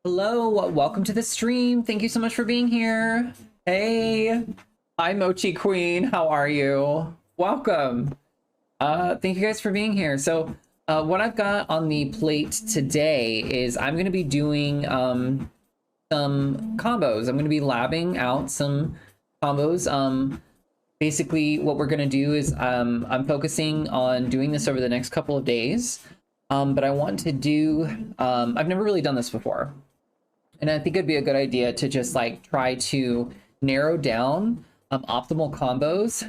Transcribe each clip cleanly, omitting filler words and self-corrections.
Hello, welcome to the stream. Thank you so much for being here. Hey, hi Mochi Queen, how are you? Welcome. Thank you guys for being here. So, what I've got on the plate today is I'm going to be doing some combos. I'm going to be labbing out some combos. Basically, what we're going to do is I'm focusing on doing this over the next couple of days. But I want to do, I've never really done this before. And I think it'd be a good idea to just like try to narrow down optimal combos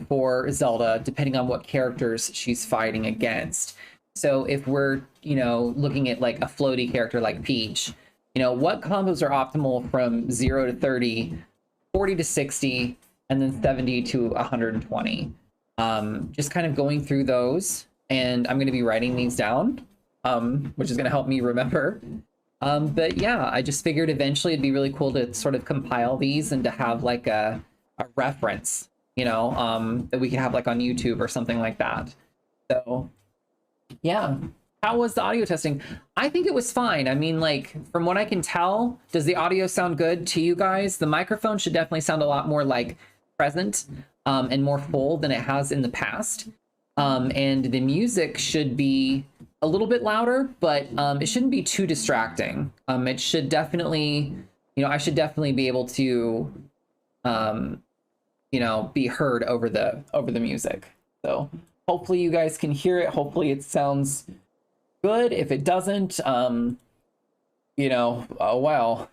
for Zelda, depending on what characters she's fighting against. So if we're, looking at like a floaty character like Peach, what combos are optimal from 0 to 30, 40 to 60, and then 70 to 120. Just kind of going through those, and I'm going to be writing these down, which is going to help me remember. But yeah, I just figured eventually it'd be really cool to sort of compile these and to have like a reference, that we could have like on YouTube or something like that. So yeah, how was the audio testing? I think it was fine. I mean, like from what I can tell, does the audio sound good to you guys? The microphone should definitely sound a lot more like present and more full than it has in the past. And the music should be a little bit louder, but it shouldn't be too distracting. It should definitely, I should definitely be able to, be heard over the music. So hopefully you guys can hear it. Hopefully it sounds good. If it doesn't, oh well.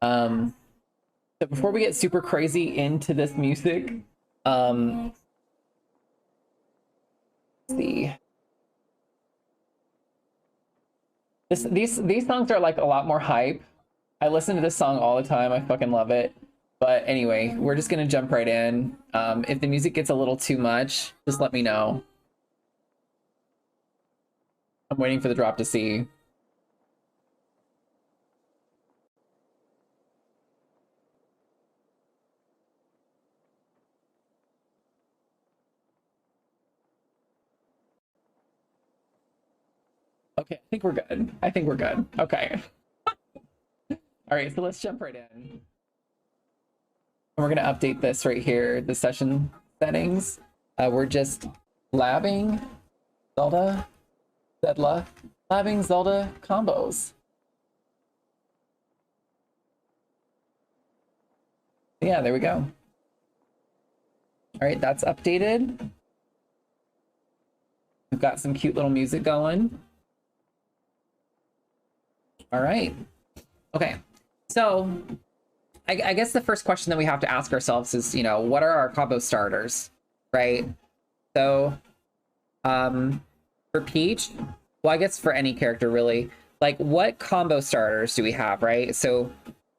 So before we get super crazy into this music, let's see. These songs are like a lot more hype. I listen to this song all the time. I fucking love it. But anyway, we're just gonna jump right in. If the music gets a little too much, just let me know. I'm waiting for the drop to see. Okay, I think we're good. I think we're good. Okay. All right, so let's jump right in. And we're gonna update this right here, the session settings. We're just labbing Zelda, labbing Zelda combos. Yeah, there we go. All right, that's updated. We've got some cute little music going. All right. Okay. So I guess the first question that we have to ask ourselves is, what are our combo starters, right? So for Peach, well, I guess for any character really, like what combo starters do we have, right? So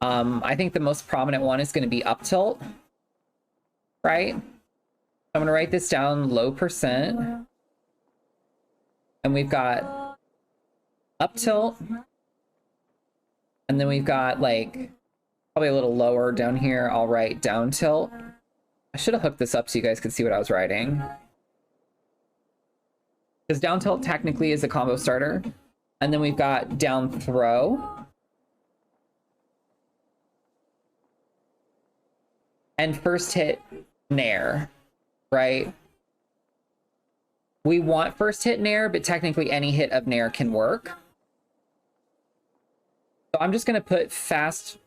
I think the most prominent one is going to be up tilt, right? I'm going to write this down low %. And we've got up tilt. And then we've got like probably a little lower down here. I'll write down tilt. I should have hooked this up so you guys could see what I was writing. Because down tilt technically is a combo starter. And then we've got down throw. And first hit nair, right? We want first hit nair, but technically any hit of nair can work. So I'm just going to put fast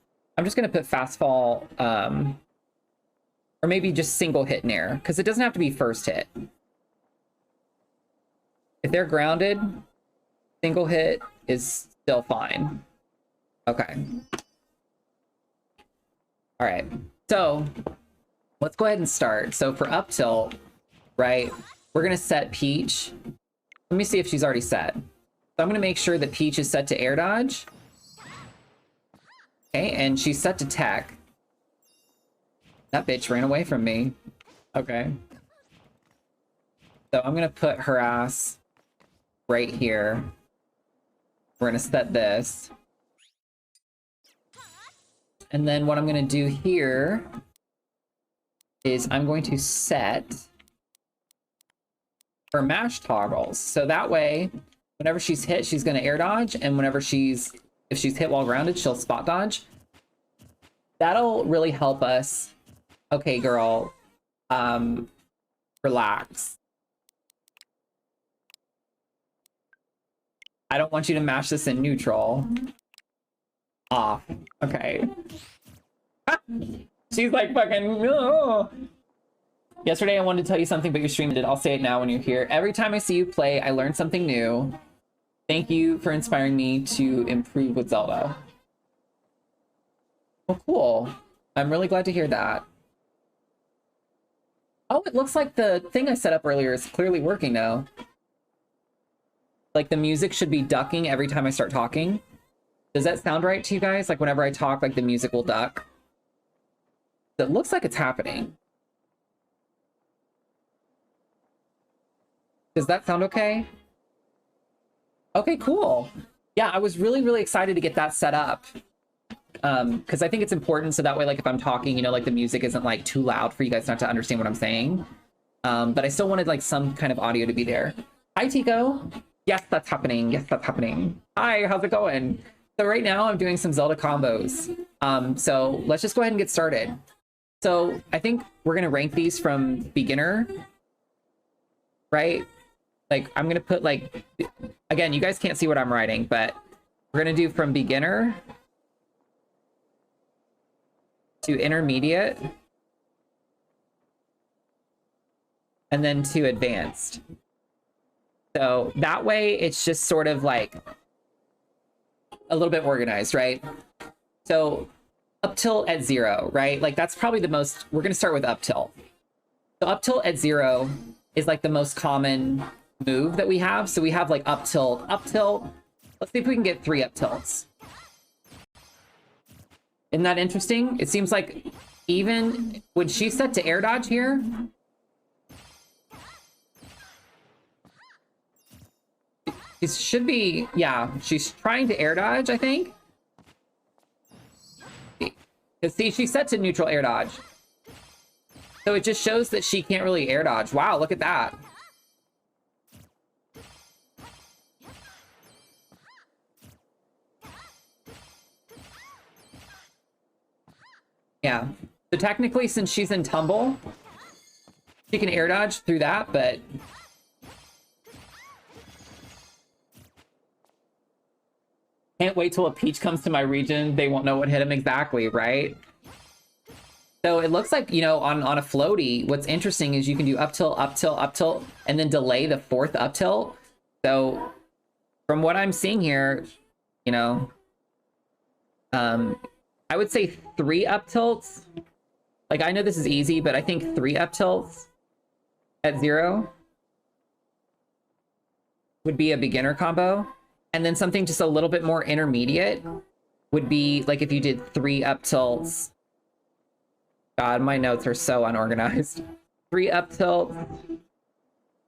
fall, or maybe just single hit nair, because it doesn't have to be first hit. If they're grounded, single hit is still fine. Okay. All right. So let's go ahead and start. So for up tilt, right, we're going to set Peach. Let me see if she's already set. So I'm going to make sure that Peach is set to air dodge. Okay, and she's set to tech. That bitch ran away from me. Okay. So I'm gonna put her ass right here. We're gonna set this. And then what I'm gonna do here is I'm going to set her mash toggles. So that way, whenever she's hit, she's gonna air dodge, and whenever she's if she's hit while grounded, she'll spot dodge. That'll really help us. Okay, girl. Relax. I don't want you to mash this in neutral. Off. Okay. She's like fucking. No. Yesterday I wanted to tell you something, but your stream did. I'll say it now when you're here. Every time I see you play, I learn something new. Thank you for inspiring me to improve with Zelda. Well, cool. I'm really glad to hear that. Oh, it looks like the thing I set up earlier is clearly working now. Like the music should be ducking every time I start talking. Does that sound right to you guys? Like whenever I talk, like the music will duck. It looks like it's happening. Does that sound okay? Okay, cool. Yeah, I was really, really excited to get that set up. Because I think it's important so that way, like if I'm talking, you know, like the music isn't like too loud for you guys not to understand what I'm saying. But I still wanted like some kind of audio to be there. Hi, Tico. Yes, that's happening. Yes, that's happening. Hi, how's it going? So right now I'm doing some Zelda combos. So let's just go ahead and get started. So I think we're going to rank these from beginner, right? Like I'm going to put like, again, you guys can't see what I'm writing, but we're going to do from beginner to intermediate and then to advanced. So that way it's just sort of like a little bit organized, right? So up tilt at 0, right? Like that's probably the most, we're going to start with up tilt. So up tilt at 0 is like the most common move that we have. So we have like up tilt, up tilt. Let's see if we can get 3 up tilts. Isn't that interesting? It seems like even when she's set to air dodge here, it should be, yeah, she's trying to air dodge, I think. Because see, she's set to neutral air dodge. So it just shows that she can't really air dodge. Wow, look at that. Yeah. So technically, since she's in tumble, she can air dodge through that, but can't wait till a Peach comes to my region. They won't know what hit him exactly, right? So it looks like, you know, on a floaty, what's interesting is you can do up tilt, up tilt, up tilt, and then delay the 4th up tilt. So from what I'm seeing here, you know, I would say 3 up tilts. Like, I know this is easy, but I think 3 up tilts at 0 would be a beginner combo. And then something just a little bit more intermediate would be like if you did 3 up tilts. God, my notes are so unorganized. 3 up tilts.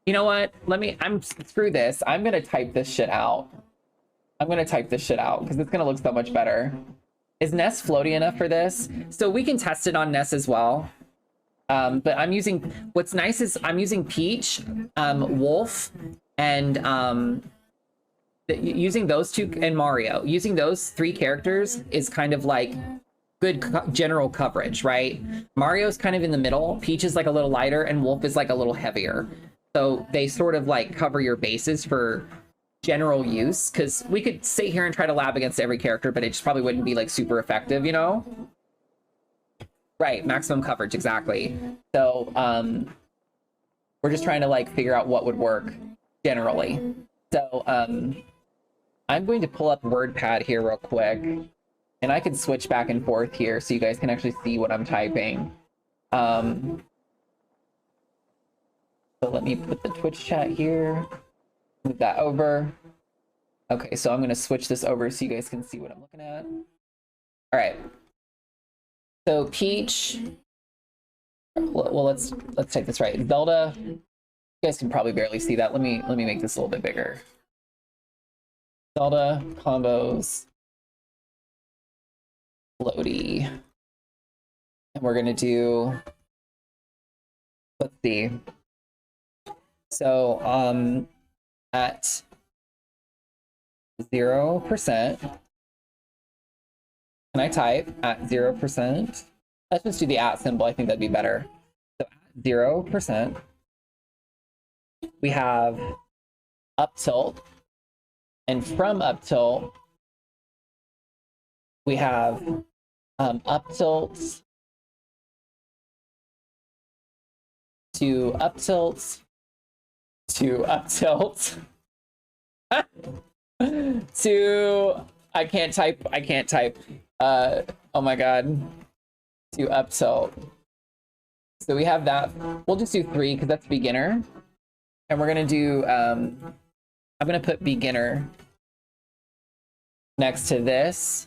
You know what? Screw this. I'm going to type this shit out. I'm going to type this shit out because it's going to look so much better. Is Ness floaty enough for this? So we can test it on Ness as well. But I'm using, what's nice is I'm using Peach, Wolf, and using those 2, and Mario. Using those 3 characters is kind of like good general coverage, right? Mario's kind of in the middle, Peach is like a little lighter, and Wolf is like a little heavier. So they sort of like cover your bases for general use, because we could sit here and try to lab against every character, but it just probably wouldn't be like super effective, you know? Right, maximum coverage, exactly. So we're just trying to like figure out what would work generally. So I'm going to pull up WordPad here real quick, and I can switch back and forth here so you guys can actually see what I'm typing. So let me put the Twitch chat here. Move that over. Okay, so I'm going to switch this over so you guys can see what I'm looking at. All right. So Peach. Well, let's take this right. Zelda. You guys can probably barely see that. Let me make this a little bit bigger. Zelda combos. Floaty. And we're going to do, let's see. So at 0%, Can I type at 0%? Let's just do the at symbol. I think that'd be better. So at 0%, we have up tilt. And from up tilt, we have up tilts to up tilts to up tilts to I can't type. Oh my god. To up tilt. So we have that. We'll just do 3 because that's beginner. And we're gonna do I'm gonna put beginner next to this.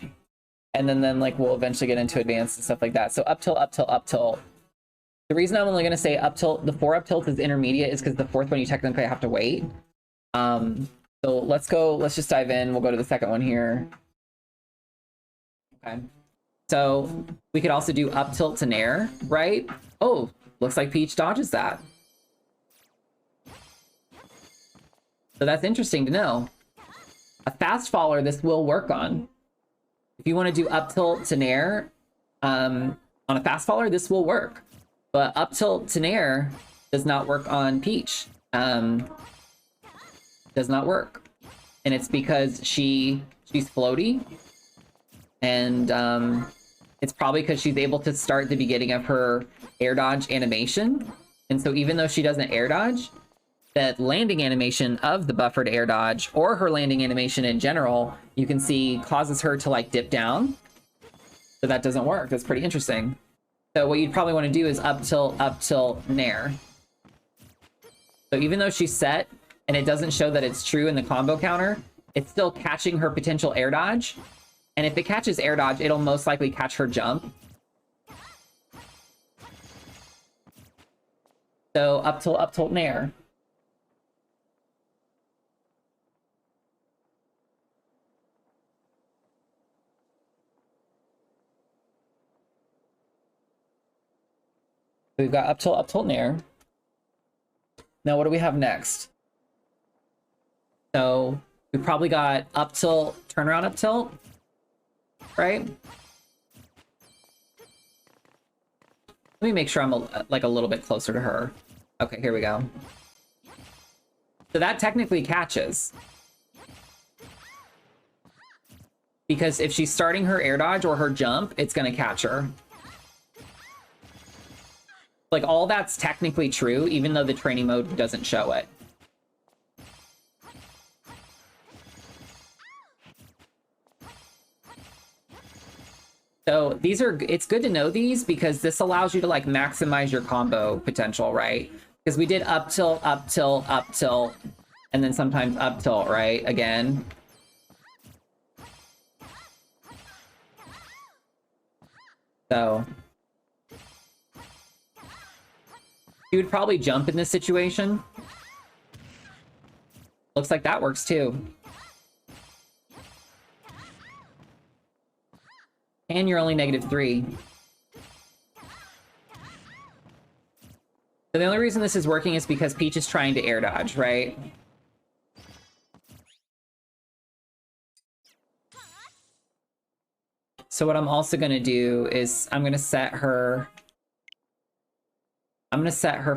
And then like we'll eventually get into advanced and stuff like that. So up tilt, up tilt, up tilt. The reason I'm only gonna say up tilt, the 4 up tilt is intermediate is because the 4th one you technically have to wait. So let's just dive in. We'll go to the second one here. Okay. So we could also do up tilt to nair, right? Oh, looks like Peach dodges that. So that's interesting to know. A fast follower, this will work on. If you want to do up tilt to nair on a fast follower, this will work. But up tilt to nair does not work on Peach. Does not work. And it's because she's floaty. And it's probably because she's able to start the beginning of her air dodge animation. And so even though she doesn't air dodge, that landing animation of the buffered air dodge or her landing animation in general, you can see causes her to like dip down. So that doesn't work. That's pretty interesting. So what you'd probably want to do is up tilt, nair. So even though she's set and it doesn't show that it's true in the combo counter, it's still catching her potential air dodge. And if it catches air dodge, it'll most likely catch her jump. So up tilt, nair. We've got up tilt, nair. Now, what do we have next? So we probably got up tilt, turnaround up tilt, right? Let me make sure I'm like a little bit closer to her. Okay, here we go. So that technically catches. Because if she's starting her air dodge or her jump, it's going to catch her. Like, all that's technically true, even though the training mode doesn't show it. So these are, it's good to know these because this allows you to like maximize your combo potential, right? Because we did up tilt, up tilt, up tilt, and then sometimes up tilt, right? Again. So you would probably jump in this situation. Looks like that works too. And you're only -3. So the only reason this is working is because Peach is trying to air dodge, right? So what I'm also going to do is I'm going to set her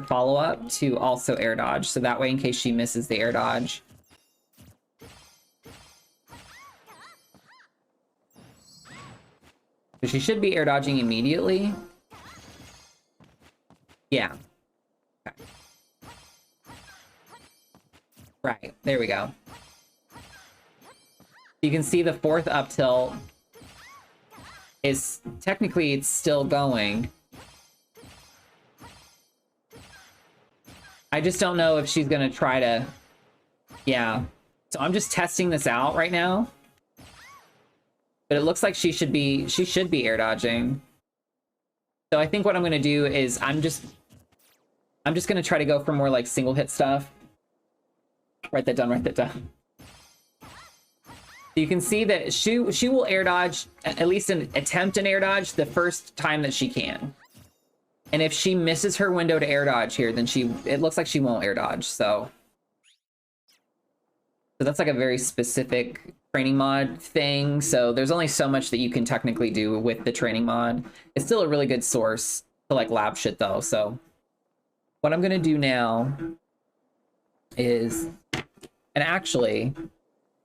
follow-up to also air dodge. So that way, in case she misses the air dodge. So she should be air dodging immediately. Yeah. Okay. Right, there we go. You can see the 4th up tilt is technically it's still going. I just don't know if she's gonna try to, yeah. So I'm just testing this out right now. But it looks like she should be air dodging. So I think what I'm gonna do is I'm just gonna try to go for more like single hit stuff. Write that down, write that down. You can see that she will air dodge, at least attempt an air dodge the first time that she can. And if she misses her window to air dodge here, then it looks like she won't air dodge, so that's like a very specific training mod thing, so there's only so much that you can technically do with the training mod. It's still a really good source to like lab shit though. So what I'm gonna do now is, and actually,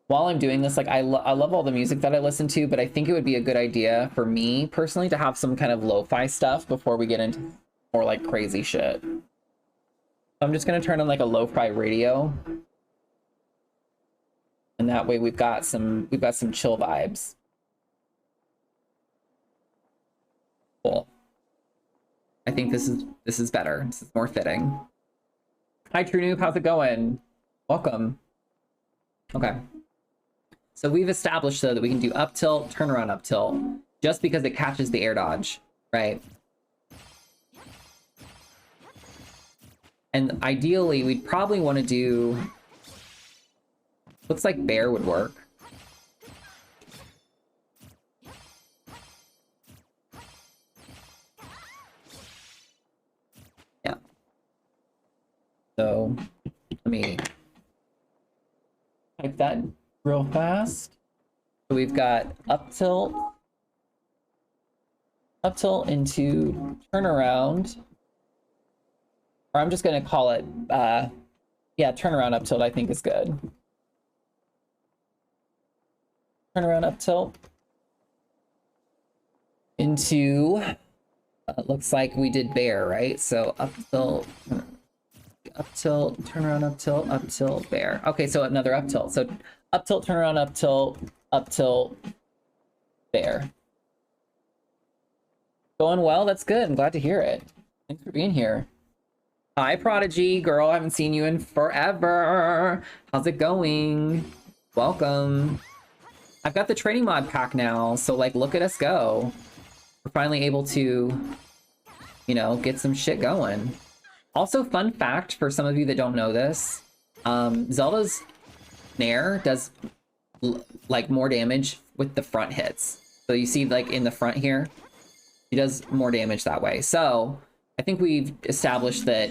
while I'm doing this, like I love all the music that I listen to, but I think it would be a good idea for me personally to have some kind of lo-fi stuff before we get into more like crazy shit. So I'm just gonna turn on like a lo-fi radio. And that way we've got some chill vibes. Cool. I think this is better. This is more fitting. Hi True Noob, how's it going? Welcome. Okay. So we've established though that we can do up tilt, turn around up tilt, just because it catches the air dodge, right? And ideally we'd probably want to do, looks like bear would work. Yeah. So let me type that real fast. So we've got up tilt into turnaround. Or I'm just gonna call it yeah, turnaround up tilt I think is good. Turnaround up tilt into looks like we did bear, right? So up tilt, turnaround up tilt, bear. Okay, so another up tilt. So up tilt, turnaround up tilt, bear. Going well, that's good. I'm glad to hear it. Thanks for being here. Hi Prodigy, girl, I haven't seen you in forever. How's it going? Welcome. I've got the training mod pack now, so like look at us go. We're finally able to, you know, get some shit going. Also, fun fact for some of you that don't know this, Zelda's Nair does like more damage with the front hits. So you see like in the front here, he does more damage that way. So I think we've established that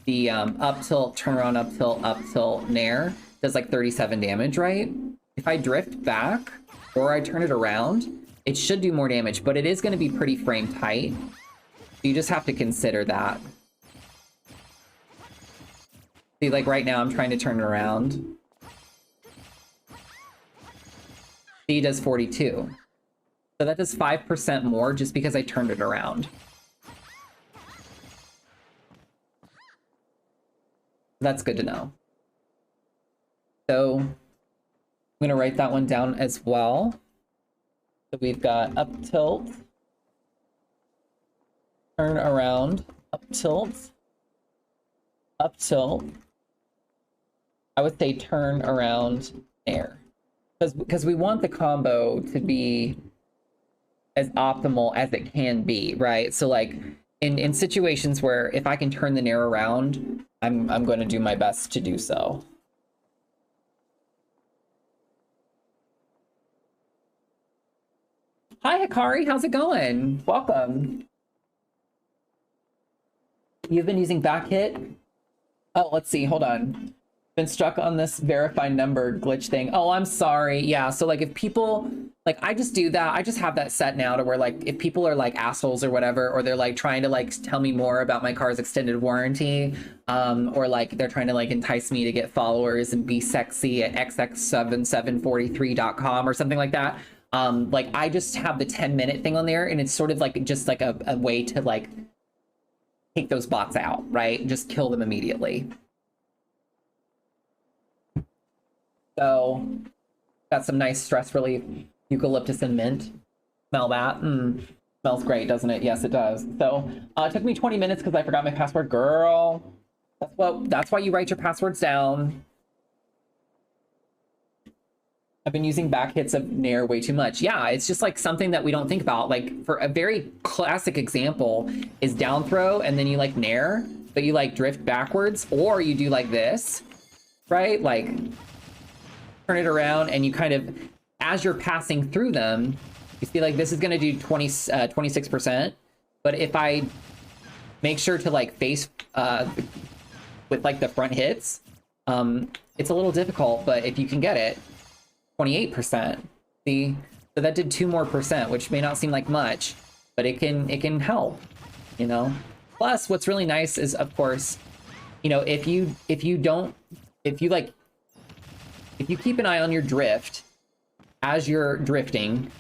the up tilt, turnaround, up tilt, Nair does like 37 damage, right? If I drift back or I turn it around, it should do more damage, but it is going to be pretty frame tight. You just have to consider that. See, like right now I'm trying to turn it around. See, does 42. So that does 5% more just because I turned it around. That's good to know. So I'm gonna write that one down as well. So we've got up tilt, turn around, up tilt, I would say turn around air. Because we want the combo to be as optimal as it can be, right? So like in situations where if I can turn the Nair around, I'm going to do my best to do so. Hi Hikari, how's it going? Welcome. You've been using back hit? Oh, let's see, hold on. Been stuck on this verify number glitch thing. Oh, I'm sorry. Yeah, so like if people, like I just do that, I just have that set now to where like if people are like assholes or whatever, or they're like trying to like tell me more about my car's extended warranty, or like they're trying to like entice me to get followers and be sexy at xx7743.com or something like that. Like I just have the 10-minute thing on there, and it's sort of like just like a way to like take those bots out, right? Just kill them immediately. So got some nice stress relief, eucalyptus and mint. Smell that? Smells great, doesn't it? Yes, it does. So it took me 20 minutes because I forgot my password. Girl, that's why you write your passwords down. I've been using back hits of Nair way too much. Yeah, it's just like something that we don't think about. Like for a very classic example is down throw and then you like Nair, but you like drift backwards, or you do like this, right? Like turn it around and you kind of, as you're passing through them, you see like this is gonna do 26%. But if I make sure to like face with like the front hits, it's a little difficult, but if you can get it, 28%. See, so that did 2 more percent, which may not seem like much, but it can help, you know. Plus, what's really nice is, of course, you know, if you keep an eye on your drift as you're drifting,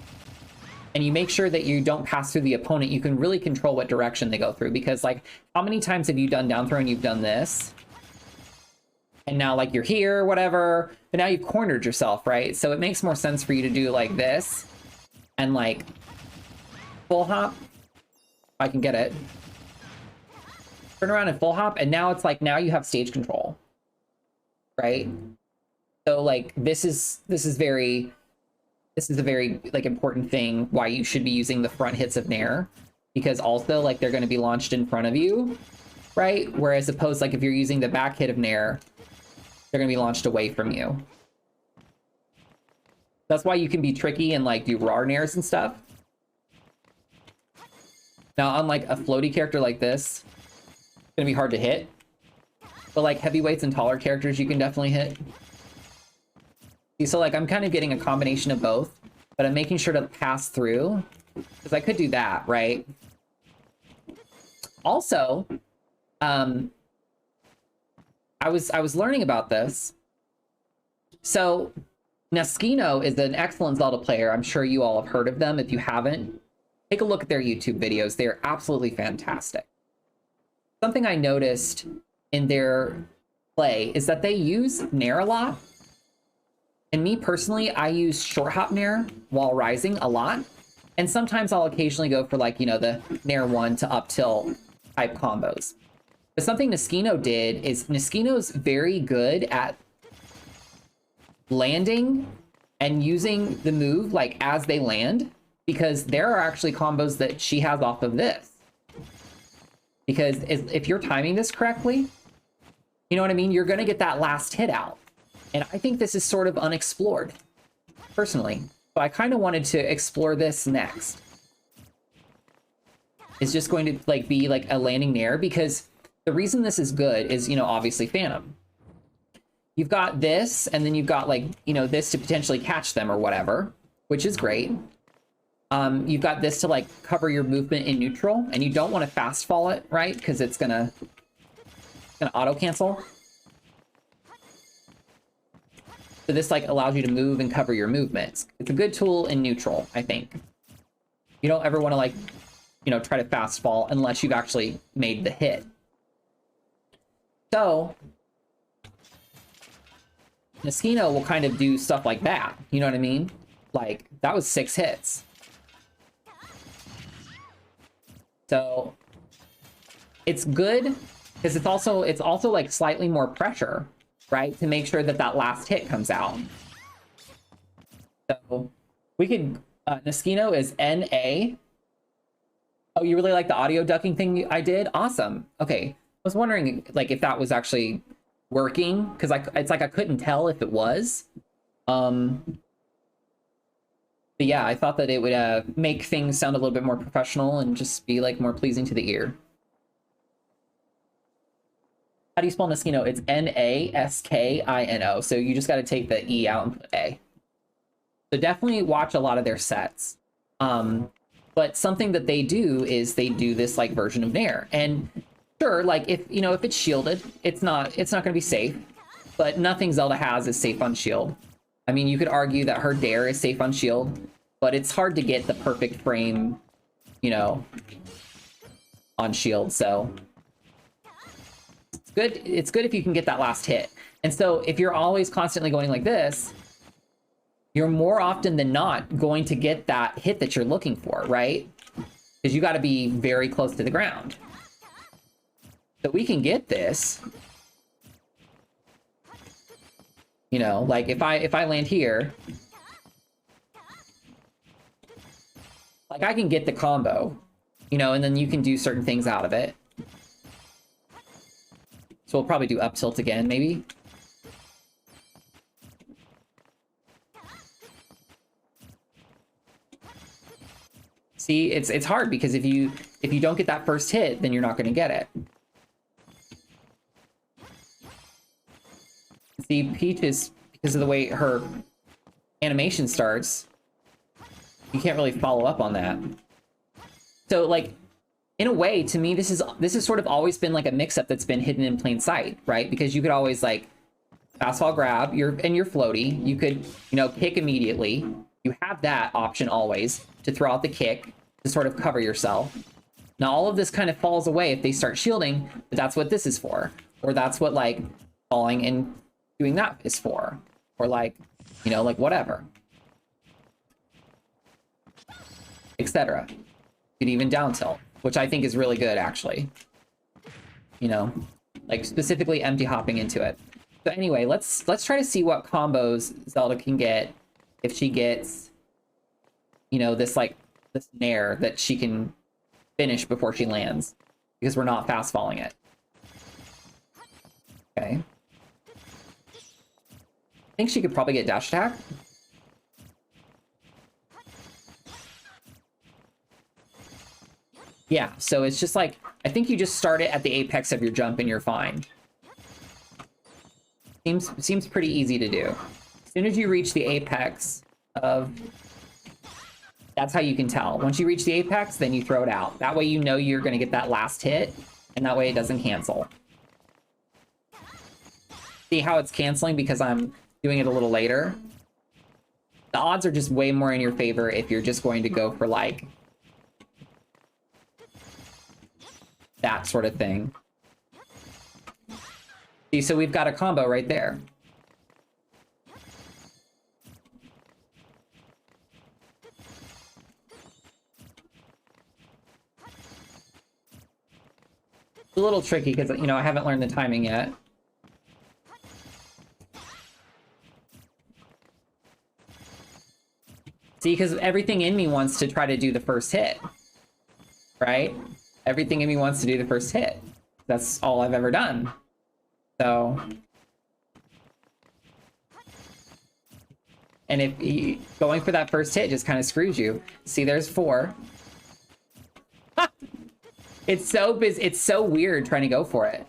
and you make sure that you don't pass through the opponent, you can really control what direction they go through. Because, like, how many times have you done down throw and you've done this? And now, like, you're here, whatever, but now you've cornered yourself, right? So it makes more sense for you to do like this and like full hop. I can get it. Turn around and full hop, and now it's like, now you have stage control, right? So like this is a very like important thing why you should be using the front hits of Nair, because also like they're going to be launched in front of you, right? Whereas opposed, like if you're using the back hit of Nair, they're going to be launched away from you. That's why you can be tricky and like do RAR Nairs and stuff. Now, unlike a floaty character like this, it's going to be hard to hit. But like heavyweights and taller characters, you can definitely hit. So like I'm kind of getting a combination of both, but I'm making sure to pass through, because I could do that, right? Also, I was learning about this. So Neskino is an excellent Zelda player. I'm sure you all have heard of them. If you haven't, take a look at their YouTube videos. They're absolutely fantastic. Something I noticed in their play is that they use Nair a lot. And me personally, I use short hop Nair while rising a lot. And sometimes I'll occasionally go for like, you know, the Nair 1 to up tilt type combos. But something Neskino did is Neskino's very good at landing and using the move like as they land, because there are actually combos that she has off of this. Because if you're timing this correctly, you know what I mean? You're going to get that last hit out. And I think this is sort of unexplored, personally. So I kind of wanted to explore this next. It's just going to like be like a landing Nair, because the reason this is good is, you know, obviously Phantom. You've got this, and then you've got like, you know, this to potentially catch them or whatever, which is great. You've got this to like cover your movement in neutral, and you don't want to fast fall it, right? Because it's gonna auto cancel. So this like allows you to move and cover your movements. It's a good tool in neutral, I think. You don't ever want to like, you know, try to fast fall unless you've actually made the hit. So Neskino will kind of do stuff like that. You know what I mean? Like that was 6 hits. So it's good because it's also like slightly more pressure, right? To make sure that that last hit comes out. So we could, Neskino is NA. Oh, you really like the audio ducking thing I did? Awesome. Okay. I was wondering like if that was actually working, because it's like I couldn't tell if it was. But yeah, I thought that it would make things sound a little bit more professional and just be like more pleasing to the ear. How do you spell Neskino? It's Naskino. So you just got to take the E out and put A. So definitely watch a lot of their sets. But something that they do is they do this like version of Nair. And sure, like if it's shielded, it's not going to be safe. But nothing Zelda has is safe on shield. I mean, you could argue that her Dare is safe on shield, but it's hard to get the perfect frame, you know, on shield. So it's good if you can get that last hit. And so if you're always constantly going like this, you're more often than not going to get that hit that you're looking for, right? Because you got to be very close to the ground. So we can get this. You know, like if I land here, like I can get the combo, you know, and then you can do certain things out of it. So we'll probably do up tilt again, maybe. See, it's hard because if you don't get that first hit, then you're not going to get it. See, Peach is, because of the way her animation starts, you can't really follow up on that. So like, in a way, to me, this has sort of always been like a mix-up that's been hidden in plain sight, right? Because you could always like fast fall grab your floaty. You could, you know, kick immediately. You have that option always to throw out the kick to sort of cover yourself. Now all of this kind of falls away if they start shielding, but that's what this is for. Or that's what like falling and doing that is for. Or like, you know, like whatever. Etc. You could even down tilt, which I think is really good actually. You know, like specifically empty hopping into it. So anyway, let's try to see what combos Zelda can get if she gets, you know, this nair that she can finish before she lands, because we're not fast falling it. Okay. I think she could probably get dash attack. Yeah, so it's just like, I think you just start it at the apex of your jump and you're fine. Seems pretty easy to do. As soon as you reach the apex of... That's how you can tell. Once you reach the apex, then you throw it out. That way you know you're going to get that last hit, and that way it doesn't cancel. See how it's canceling because I'm doing it a little later? The odds are just way more in your favor if you're just going to go for, like, that sort of thing. See, so we've got a combo right there. It's a little tricky because, you know, I haven't learned the timing yet. See, because everything in me wants to try to do the first hit. Right? Everything in me wants to do the first hit. That's all I've ever done. So... And if going for that first hit just kind of screws you. See, there's 4. It's so weird trying to go for it.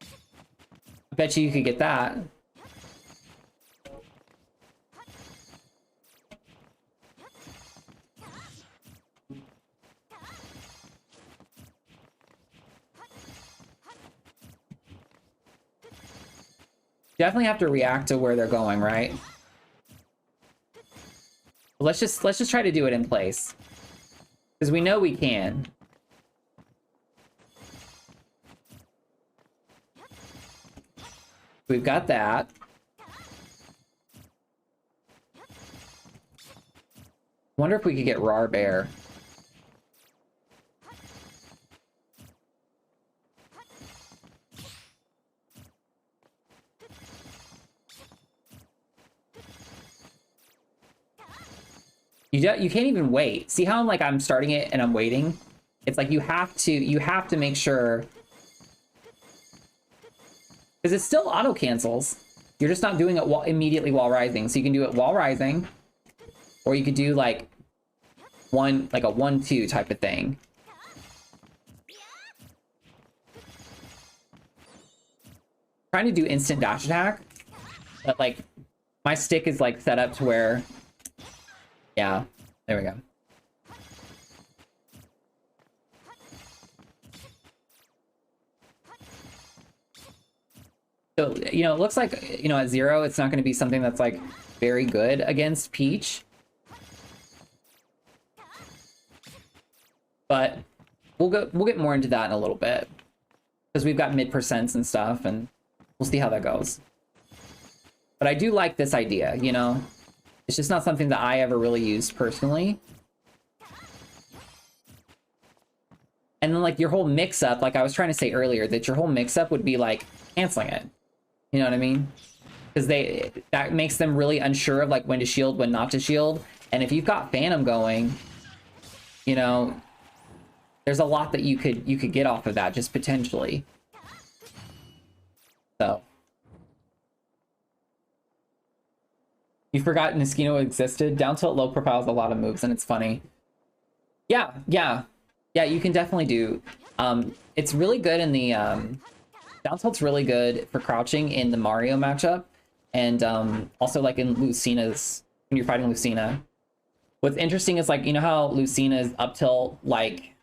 I bet you could get that. Definitely have to react to where they're going, right? Let's just try to do it in place. Because we know we can. We've got that. Wonder if we could get Rar Bear. You can't even wait. See how I'm starting it and I'm waiting? It's like you have to make sure, because it still auto cancels. You're just not doing it immediately while rising. So you can do it while rising, or you could do like a 1-2 type of thing. Trying to do instant dash attack, but like my stick is like set up to where, yeah, there we go. So, you know, it looks like, you know, at 0, it's not going to be something that's like very good against Peach. But we'll get more into that in a little bit, because we've got mid percents and stuff, and we'll see how that goes. But I do like this idea, you know? It's just not something that I ever really used personally. And then like your whole mix-up, like I was trying to say earlier, that your whole mix-up would be like canceling it. You know what I mean? Because that makes them really unsure of like when to shield, when not to shield. And if you've got Phantom going, you know, there's a lot that you could get off of that just potentially. So you forgot Niskino existed. Down tilt low profile is a lot of moves, and it's funny. Yeah, you can definitely do. It's really good in the down tilt's really good for crouching in the Mario matchup, And also like in Lucina's, when you're fighting Lucina. What's interesting is like, you know how Lucina's up tilt, like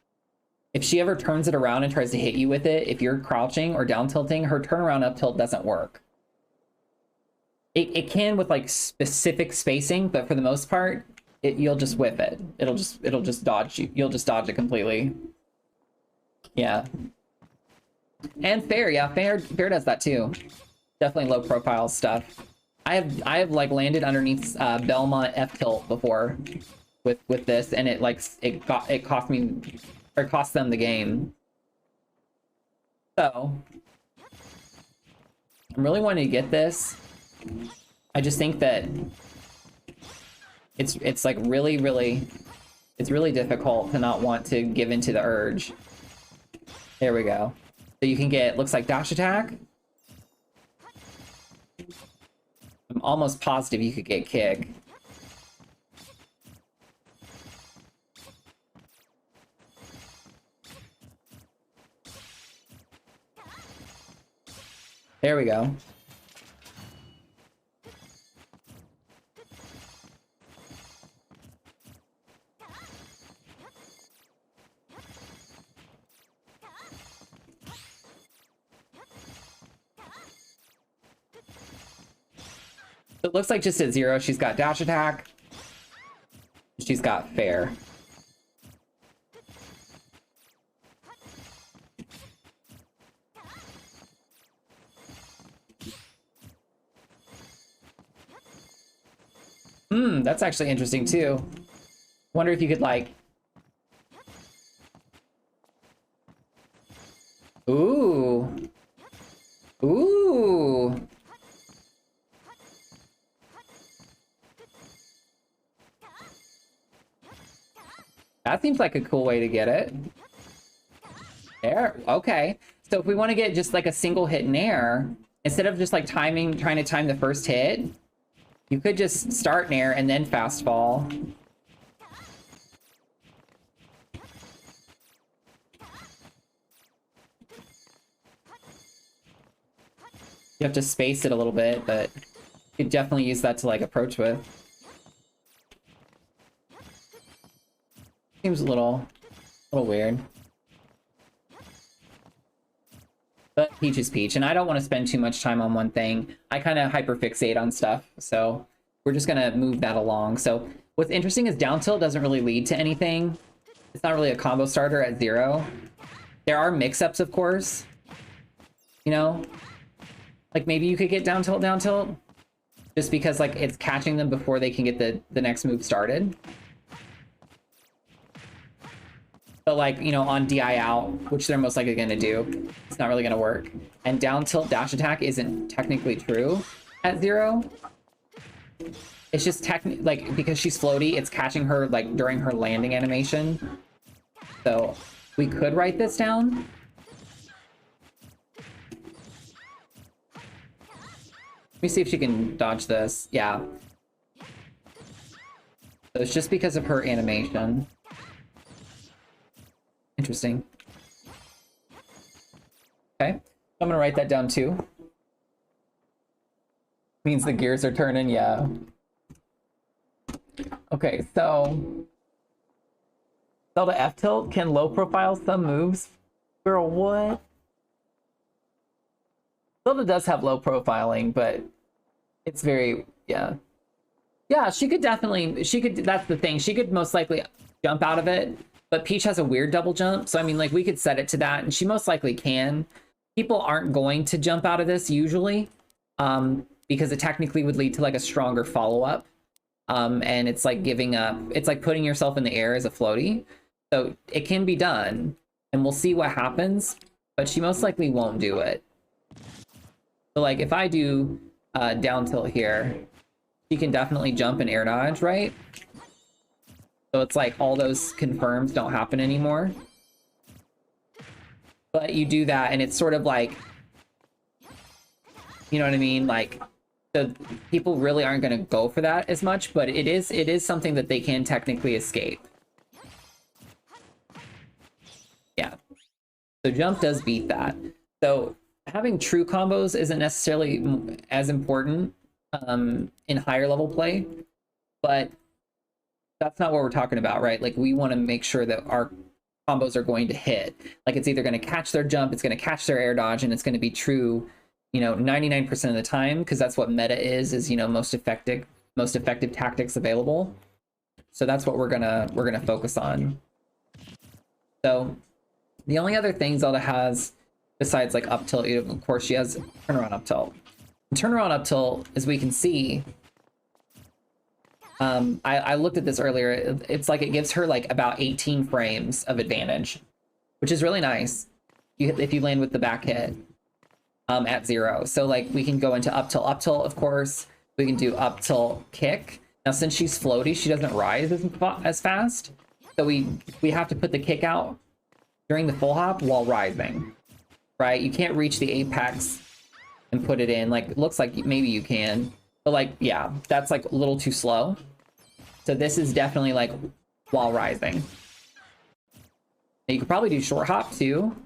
if she ever turns it around and tries to hit you with it, if you're crouching or down tilting, her turnaround up tilt doesn't work. It can with like specific spacing, but for the most part, you'll just whip it. It'll just dodge you. You'll just dodge it completely. Yeah. And Fair, yeah, Fair does that too. Definitely low profile stuff. I have like landed underneath Belmont F tilt before with this, and it cost them the game. So I'm really wanting to get this. I just think that it's like really it's really difficult to not want to give into the urge. There we go. So you can get, looks like dash attack. I'm almost positive you could get kick. There we go. It looks like just at 0, she's got dash attack. She's got fair. That's actually interesting too. Wonder if you could like... Ooh. Ooh. That seems like a cool way to get it. There, okay. So if we want to get just like a single hit in air, instead of just like trying to time the first hit, you could just start in air and then fast fall. You have to space it a little bit, but you could definitely use that to like approach with. Seems a little weird. But Peach is Peach, and I don't want to spend too much time on one thing. I kind of hyperfixate on stuff, so we're just gonna move that along. So what's interesting is down tilt doesn't really lead to anything. It's not really a combo starter at 0. There are mix-ups, of course. You know? Like maybe you could get down tilt, just because like it's catching them before they can get the next move started. But like, you know, on DI out, which they're most likely going to do, it's not really going to work. And down tilt dash attack isn't technically true at 0. It's just like because she's floaty, it's catching her like during her landing animation. So we could write this down. Let me see if she can dodge this. Yeah. So it's just because of her animation. Interesting. Okay, I'm gonna write that down too. Means the gears are turning, yeah. Okay, so Zelda F tilt can low profile some moves. Girl, what? Zelda does have low profiling, but it's very, yeah. Yeah, she could definitely, that's the thing. She could most likely jump out of it. But Peach has a weird double jump, so I mean, like, we could set it to that, and she most likely can. People aren't going to jump out of this, usually, because it technically would lead to, like, a stronger follow-up. And it's like giving up, it's like putting yourself in the air as a floaty. So it can be done, and we'll see what happens, but she most likely won't do it. So, like, if I do down tilt here, she can definitely jump and air dodge, right? So it's like all those confirms don't happen anymore. But you do that and it's sort of like, you know what I mean? Like, the people really aren't going to go for that as much, but it is something that they can technically escape. Yeah. So jump does beat that. So having true combos isn't necessarily as important in higher level play, but that's not what we're talking about, right? Like we want to make sure that our combos are going to hit. Like it's either going to catch their jump, it's going to catch their air dodge, and it's going to be true, you know, 99% of the time, because that's what meta is, you know, most effective tactics available. So that's what we're gonna focus on. So the only other thing Zelda has besides like up tilt, of course, she has turnaround up tilt. And turnaround up tilt, as we can see, I looked at this earlier. It's like it gives her like about 18 frames of advantage, which is really nice if you land with the back hit at 0. So like we can go into up tilt, of course. We can do up tilt kick. Now since she's floaty, she doesn't rise as fast. So we have to put the kick out during the full hop while rising, right? You can't reach the apex and put it in. Like, it looks like maybe you can, but like, yeah, that's like a little too slow. So this is definitely like while rising. Now, you could probably do short hop too,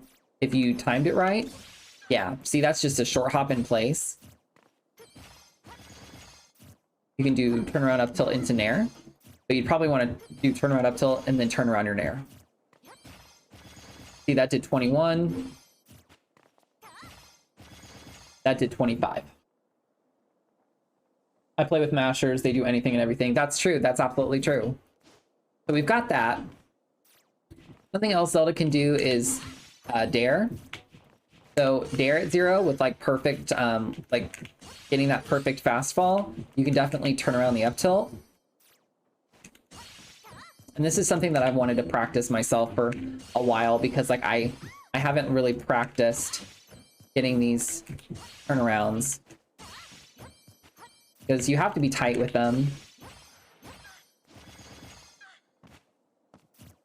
if you timed it right. Yeah, see, that's just a short hop in place. You can do turnaround up tilt into nair, but you'd probably want to do turnaround up tilt and then turn around your nair. See, that did 21. That did 25. I play with mashers, they do anything and everything. That's true, that's absolutely true. So we've got that. Something else Zelda can do is dare. So dare at 0 with like perfect, like getting that perfect fast fall, you can definitely turn around the up tilt. And this is something that I've wanted to practice myself for a while, because like I haven't really practiced getting these turnarounds, because you have to be tight with them.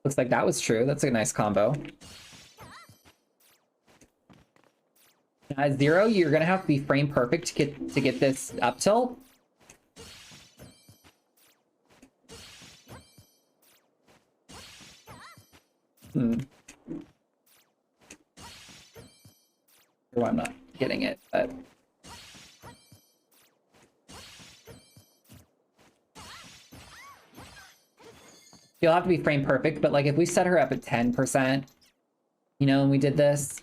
Looks like that was true. That's a nice combo. At 0, you're gonna have to be frame perfect to get this up tilt. Well, I'm not getting it, but you'll have to be frame perfect. But like if we set her up at 10%, you know, and we did this,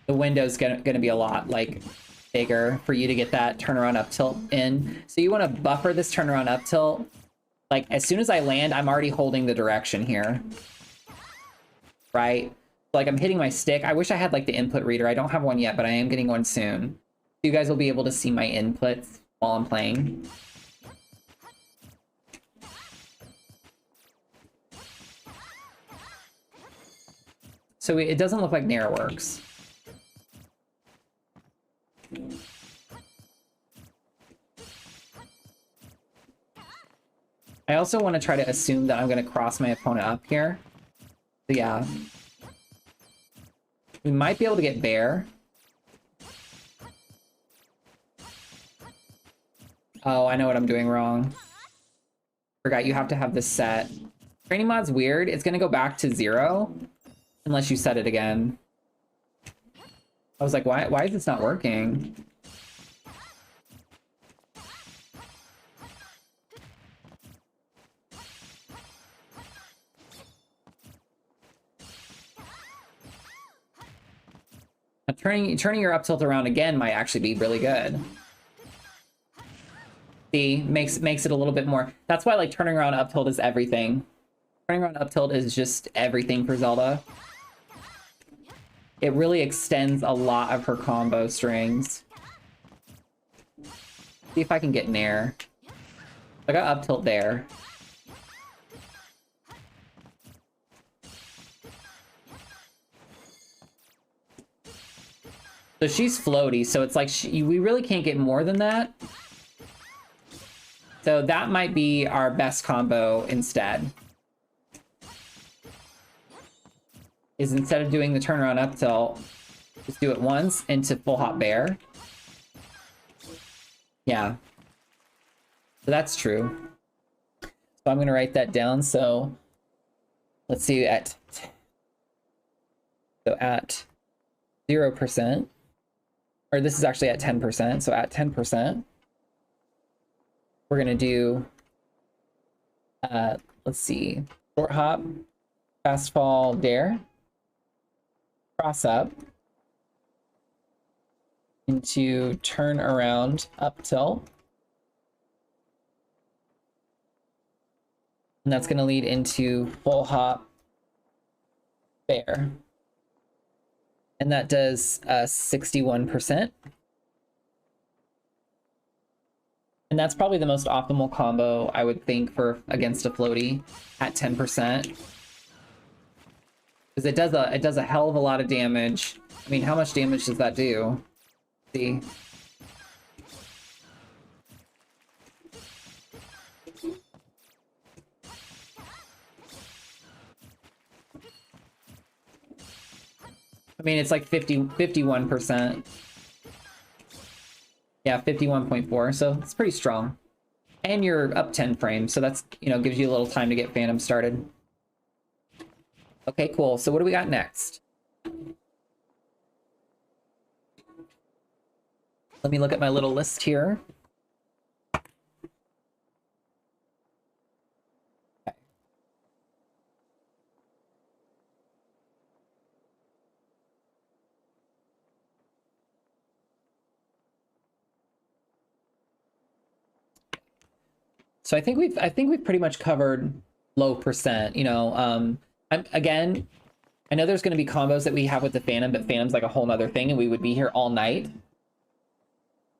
the window's gonna be a lot like bigger for you to get that turnaround up tilt in. So you want to buffer this turnaround up tilt. Like as soon as I land, I'm already holding the direction here, right? Like I'm hitting my stick. I wish I had like the input reader. I don't have one yet, but I am getting one soon. You guys will be able to see my inputs while I'm playing. So it doesn't look like Nair works. I also want to try to assume that I'm going to cross my opponent up here. So yeah. We might be able to get bear. Oh, I know what I'm doing wrong. Forgot you have to have this set. Training mod's weird. It's going to go back to 0 unless you set it again. I was like, why is this not working? Turning your up tilt around again might actually be really good. See, makes it a little bit more. That's why like turning around up tilt is everything. Turning around up tilt is just everything for Zelda. It really extends a lot of her combo strings. See if I can get Nair. I got up tilt there. So she's floaty, so it's like we really can't get more than that. So that might be our best combo instead. Is instead of doing the turnaround up tilt, just do it once into full hop bear. Yeah. So that's true. So I'm gonna write that down. So let's see at 0%. or this is actually at 10%. So at 10%, we're gonna do, let's see, short hop, fast fall, dare, cross up, into turn around, up tilt. And that's gonna lead into full hop, bear. And that does 61%. And that's probably the most optimal combo, I would think, for against a floaty at 10%. Because it does a hell of a lot of damage. I mean, how much damage does that do? Let's see. I mean, it's like 51%. Yeah, 51.4, so it's pretty strong. And you're up 10 frames, so that's, you know, gives you a little time to get Phantom started. Okay, cool. So what do we got next? Let me look at my little list here. Okay. So I think we've pretty much covered low percent, you know. Again, I know there's going to be combos that we have with the Phantom, but Phantom's like a whole nother thing, and we would be here all night.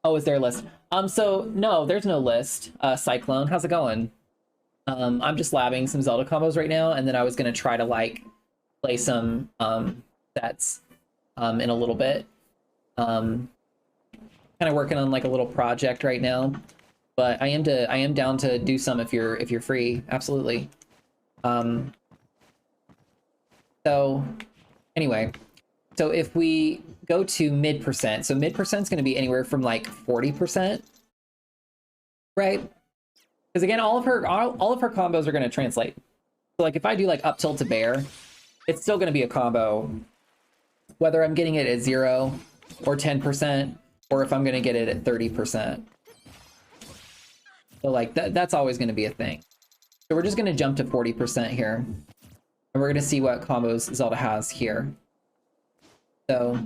Oh, is there a list? So no, there's no list. Cyclone, how's it going? I'm just labbing some Zelda combos right now, and then I was gonna try to like play some sets in a little bit. Kind of working on like a little project right now, but I am down to do some if you're free. Absolutely. So anyway, so if we go to mid percent, so mid percent is going to be anywhere from like 40%, right? Because again, all of her combos are going to translate. So like if I do like up tilt to bear, it's still going to be a combo, whether I'm getting it at 0 or 10%, or if I'm going to get it at 30%. So like that's always going to be a thing. So we're just going to jump to 40% here. And we're going to see what combos Zelda has here. So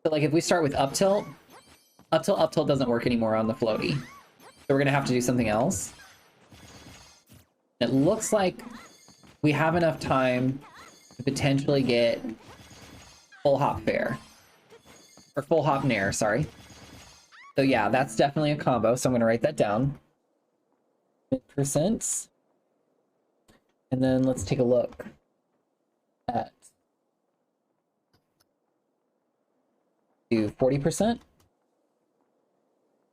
like if we start with up tilt doesn't work anymore on the floaty. So we're going to have to do something else. It looks like we have enough time to potentially get full hop fair. Or full hop nair, sorry. So yeah, that's definitely a combo. So I'm going to write that down. Percents. And then let's take a look at do 40%.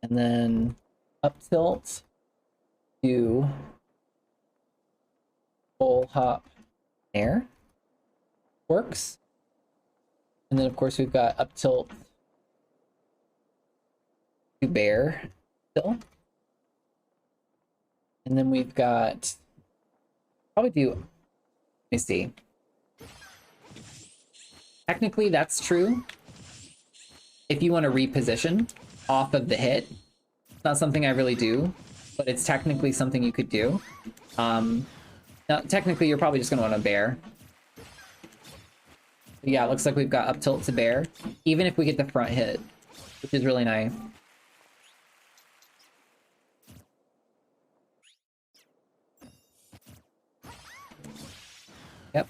And then up tilt to full hop air works. And then of course we've got up tilt to bear still. And then we've got probably do, let me see. Technically that's true if you want to reposition off of the hit. It's not something I really do, but it's technically something you could do. Now, technically you're probably just going to want to bear. But yeah, it looks like we've got up tilt to bear, even if we get the front hit, which is really nice. Yep.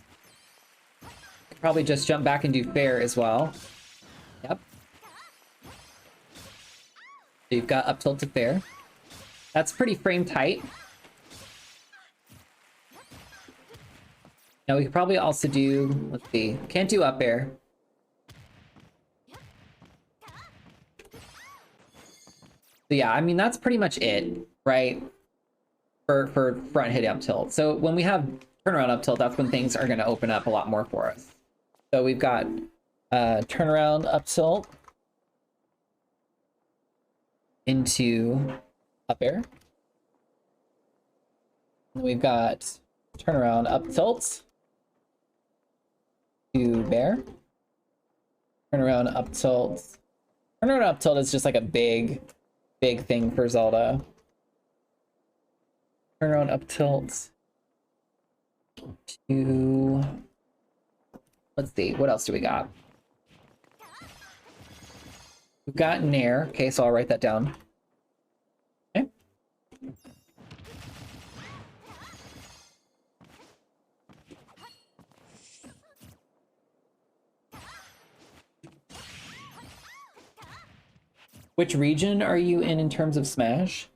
Probably just jump back and do fair as well. Yep. So you've got up tilt to fair. That's pretty frame tight. Now we could probably also do, let's see, can't do up air. So yeah, I mean, that's pretty much it, right? For front hit up tilt. So when we have turnaround up tilt, that's when things are going to open up a lot more for us. So we've got turnaround up tilt into up air. And we've got turnaround up tilt to bear. Turnaround up tilt Turn up tilt is just like a big thing for Zelda. Turn around up tilt to, let's see, what else do we got? We've got Nair. Okay, so I'll write that down. Okay. Which region are you in terms of Smash?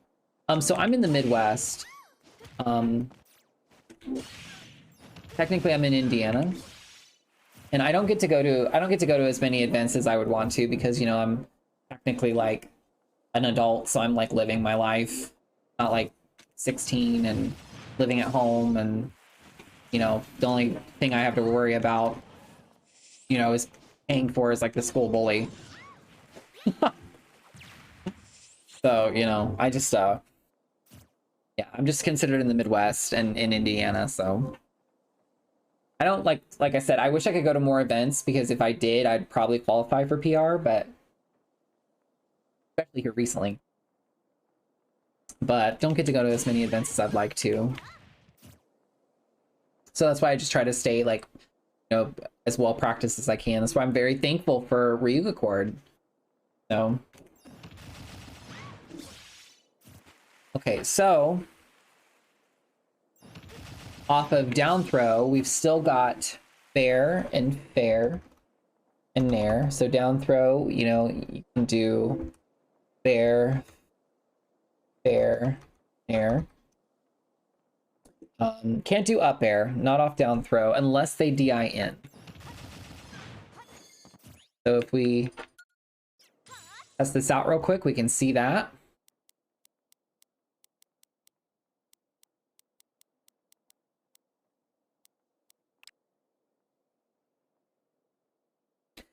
So I'm in the Midwest. Technically I'm in Indiana. And I don't get to go to as many events as I would want to because, you know, I'm technically like an adult, so I'm like living my life, not like 16 and living at home, and you know, the only thing I have to worry about, you know, is paying for is like the school bully. So, you know, I just yeah, I'm just considered in the Midwest and in Indiana, so I don't like I said, I wish I could go to more events because if I did, I'd probably qualify for PR, but especially here recently. But don't get to go to as many events as I'd like to. So that's why I just try to stay like, you know, as well practiced as I can. That's why I'm very thankful for Ryuga Cord. So okay, so off of down throw, we've still got fair and nair. So down throw, you know, you can do fair, nair. Can't do up air, not off down throw, unless they DI in. So if we test this out real quick, we can see that.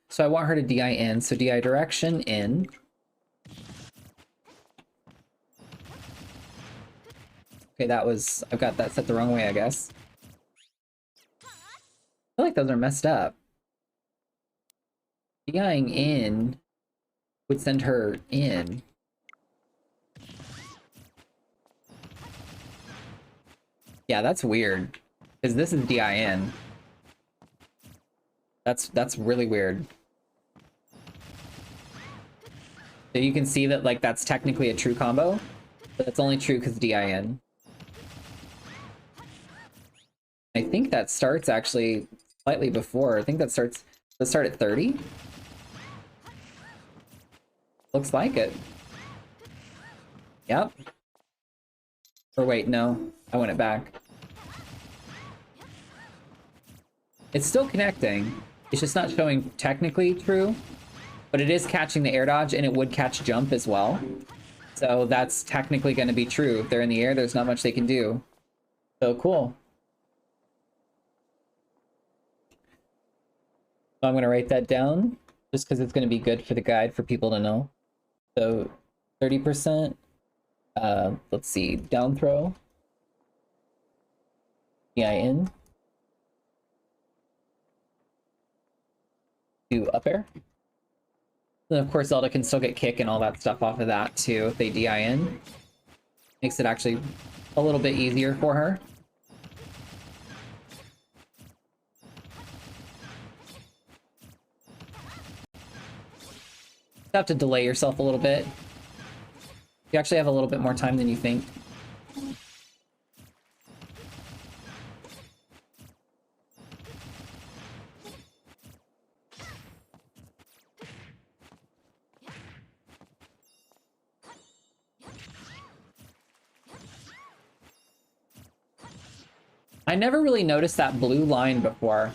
So I want her to DI in, so DI direction in. Okay, that was, I've got that set the wrong way, I guess. I feel like those are messed up. DIing in would send her in. Yeah, that's weird. Because this is DI in. That's really weird. So you can see that like that's technically a true combo, but it's only true because DI in. I think that starts actually slightly before. I think that starts, let's start at 30. Looks like it. Yep. Or wait, no, I want it back. It's still connecting. It's just not showing technically true, but it is catching the air dodge and it would catch jump as well. So that's technically going to be true. If they're in the air, there's not much they can do. So cool. So I'm going to write that down just because it's going to be good for the guide for people to know. So 30%, let's see, down throw, DI in, to up air. Then of course Zelda can still get kick and all that stuff off of that too if they DI in. Makes it actually a little bit easier for her. You have to delay yourself a little bit. You actually have a little bit more time than you think. I never really noticed that blue line before.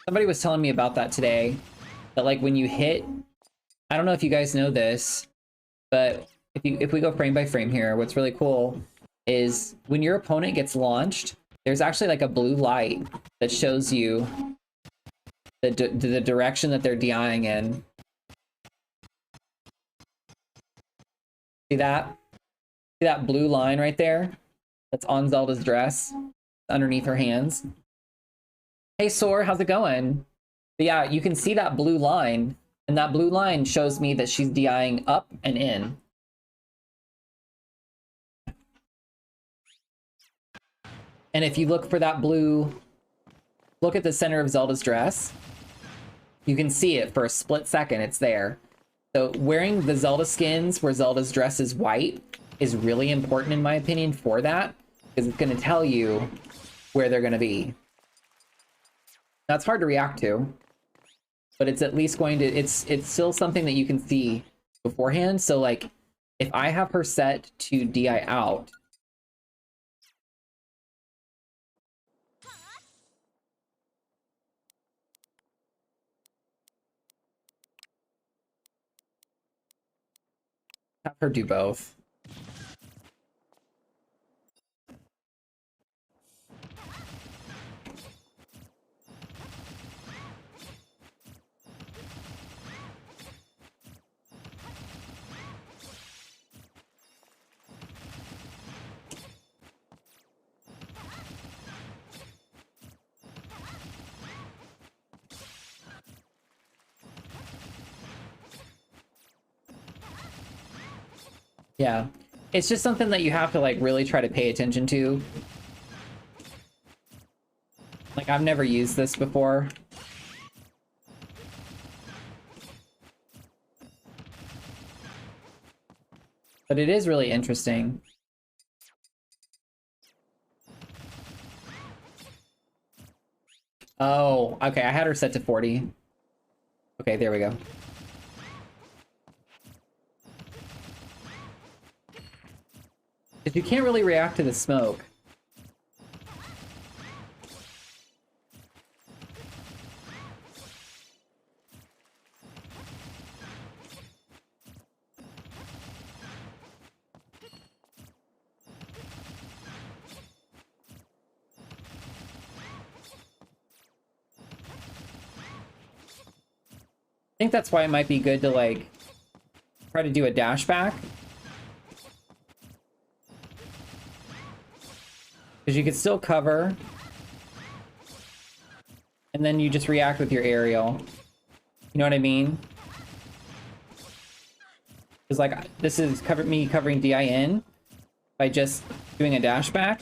Somebody was telling me about that today. That like when you hit, I don't know if you guys know this, but if we go frame by frame here, what's really cool is when your opponent gets launched, there's actually like a blue light that shows you the direction that they're DIing in. See that? See that blue line right there? That's on Zelda's dress, underneath her hands. Hey Soar, how's it going? But yeah, you can see that blue line And that blue line shows me that she's DIing up and in. And if you look for that blue, look at the center of Zelda's dress, you can see it for a split second, it's there. So wearing the Zelda skins where Zelda's dress is white is really important in my opinion for that, because it's going to tell you where they're going to be. That's hard to react to, but it's at least going to, it's still something that you can see beforehand. So like, if I have her set to DI out, have her do both. Yeah, it's just something that you have to like really try to pay attention to. Like I've never used this before. But it is really interesting. Oh, okay, I had her set to 40. Okay, there we go. Because you can't really react to the smoke. I think that's why it might be good to like try to do a dash back. Because you could still cover. And then you just react with your aerial. You know what I mean? Because like this is me covering DI in by just doing a dash back.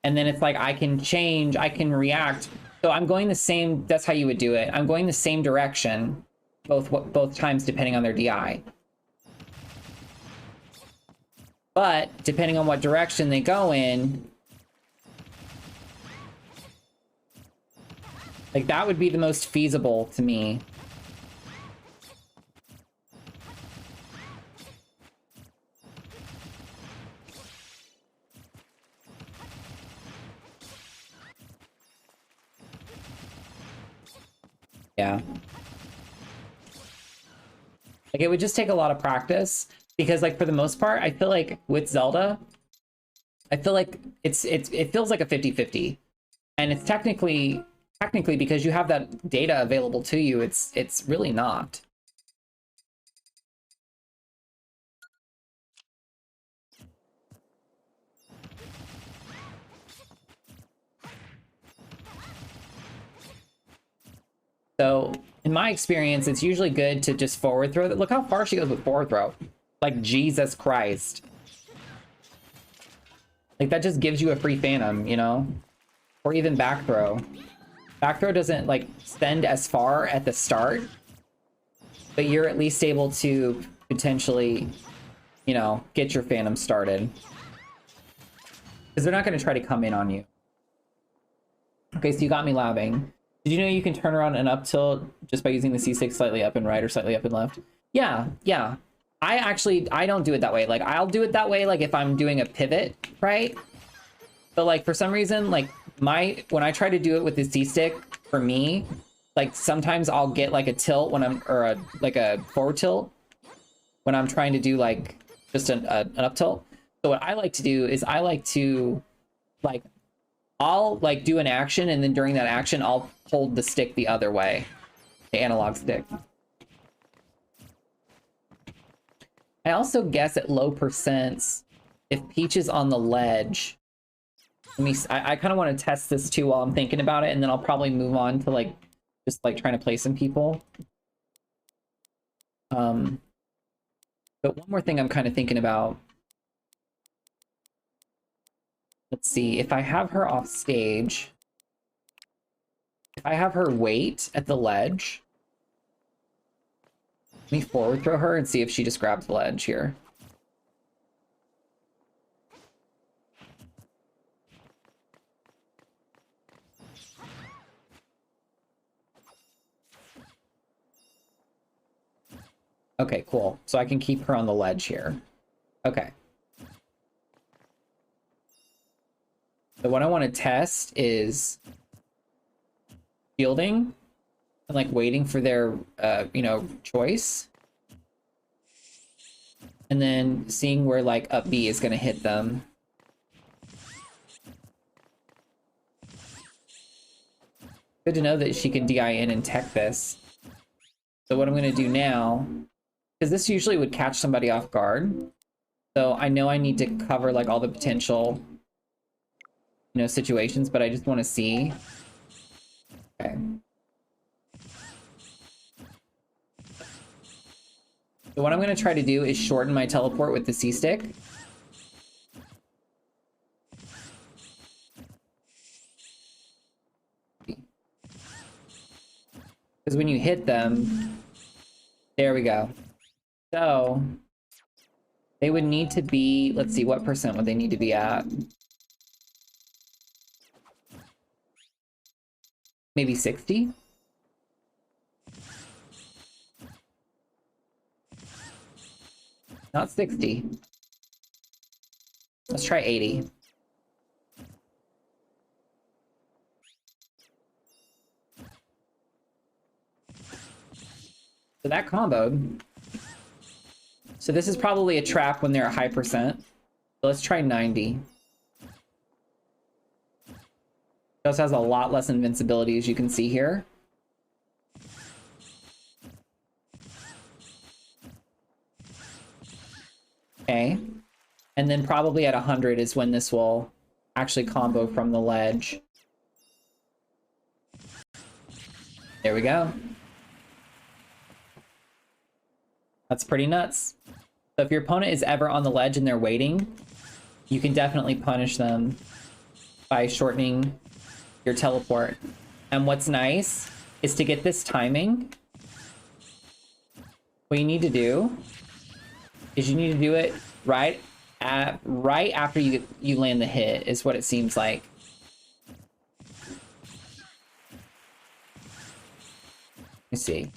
And then it's like I can change, I can react. So I'm going the same, that's how you would do it. I'm going the same direction both times depending on their DI. But depending on what direction they go in, like that would be the most feasible to me. Yeah. Like it would just take a lot of practice because like for the most part, I feel like with Zelda, I feel like it feels like a 50-50. And it's technically because you have that data available to you, it's really not. So in my experience, it's usually good to just forward throw. Look how far she goes with forward throw. Like, Jesus Christ. Like, that just gives you a free phantom, you know? Or even back throw. Back throw doesn't, like, send as far at the start. But you're at least able to potentially, you know, get your phantom started. Because they're not going to try to come in on you. Okay, so you got me labbing. Did you know you can turn around and up tilt just by using the C6 slightly up and right or slightly up and left? Yeah, yeah. I don't do it that way. Like, I'll do it that way, like, if I'm doing a pivot, right? But, like, for some reason, like, when I try to do it with the C-stick, for me, like, sometimes I'll get, like, a tilt when I'm, or like a forward tilt when I'm trying to do, like, just an up tilt. So what I like to do is I like to, like, I'll like do an action and then during that action, I'll hold the stick the other way, the analog stick. I also guess at low percents, if Peach is on the ledge, I kind of want to test this too while I'm thinking about it, and then I'll probably move on to like, just like trying to play some people. But one more thing I'm kind of thinking about. Let's see, if I have her off stage, if I have her wait at the ledge, let me forward throw her and see if she just grabs the ledge here. Okay, cool. So I can keep her on the ledge here. Okay. So what I want to test is shielding and like waiting for their, you know, choice. And then seeing where like up B is going to hit them. Good to know that she can DI in and tech this. So what I'm going to do now, because this usually would catch somebody off guard. So I know I need to cover like all the potential, you know, situations, but I just want to see. Okay. So what I'm going to try to do is shorten my teleport with the C stick. Because when you hit them, there we go. So they would need to be, let's see, what percent would they need to be at? Maybe 60? Not 60. Let's try 80. So that comboed. So this is probably a trap when they're a high percent. So let's try 90. It also has a lot less invincibility, as you can see here. Okay. And then probably at 100 is when this will actually combo from the ledge. There we go. That's pretty nuts. So if your opponent is ever on the ledge and they're waiting, you can definitely punish them by shortening your teleport. And what's nice is to get this timing, what you need to do is you need to do it right after you land the hit, is what it seems like. Let me see.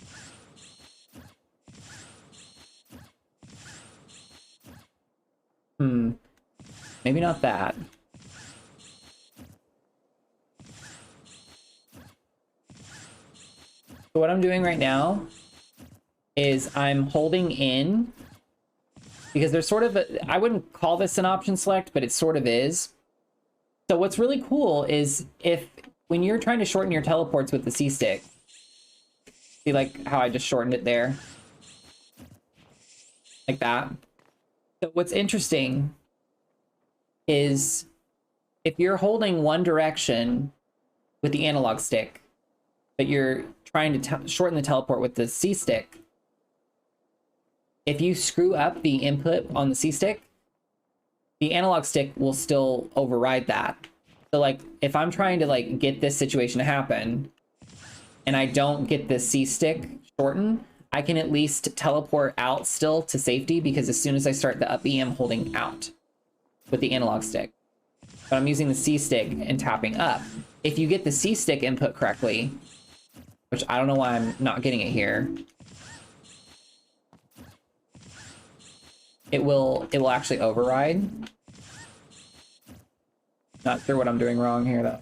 Maybe not that. So what I'm doing right now is I'm holding in, because there's sort of a, I wouldn't call this an option select, but it sort of is. So what's really cool is when you're trying to shorten your teleports with the C stick, see like how I just shortened it there? Like that. So what's interesting is if you're holding one direction with the analog stick, but you're trying to shorten the teleport with the C stick, if you screw up the input on the C stick, the analog stick will still override that. So like if I'm trying to like get this situation to happen and I don't get the C stick shortened, I can at least teleport out still to safety, because as soon as I start the up E, I'm holding out with the analog stick. But I'm using the C stick and tapping up. If you get the C stick input correctly, which I don't know why I'm not getting it here, it will actually override. Not sure what I'm doing wrong here though.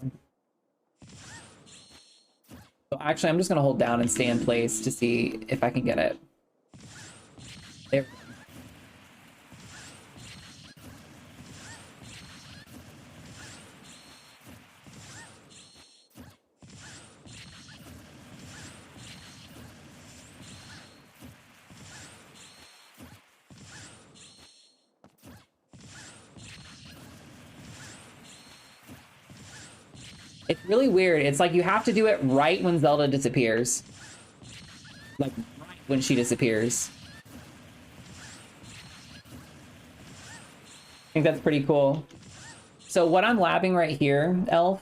So actually, I'm just gonna hold down and stay in place to see if I can get it. There. It's really weird. It's like you have to do it right when Zelda disappears. Like, right when she disappears. think that's pretty cool. So what I'm labbing right here, Elf,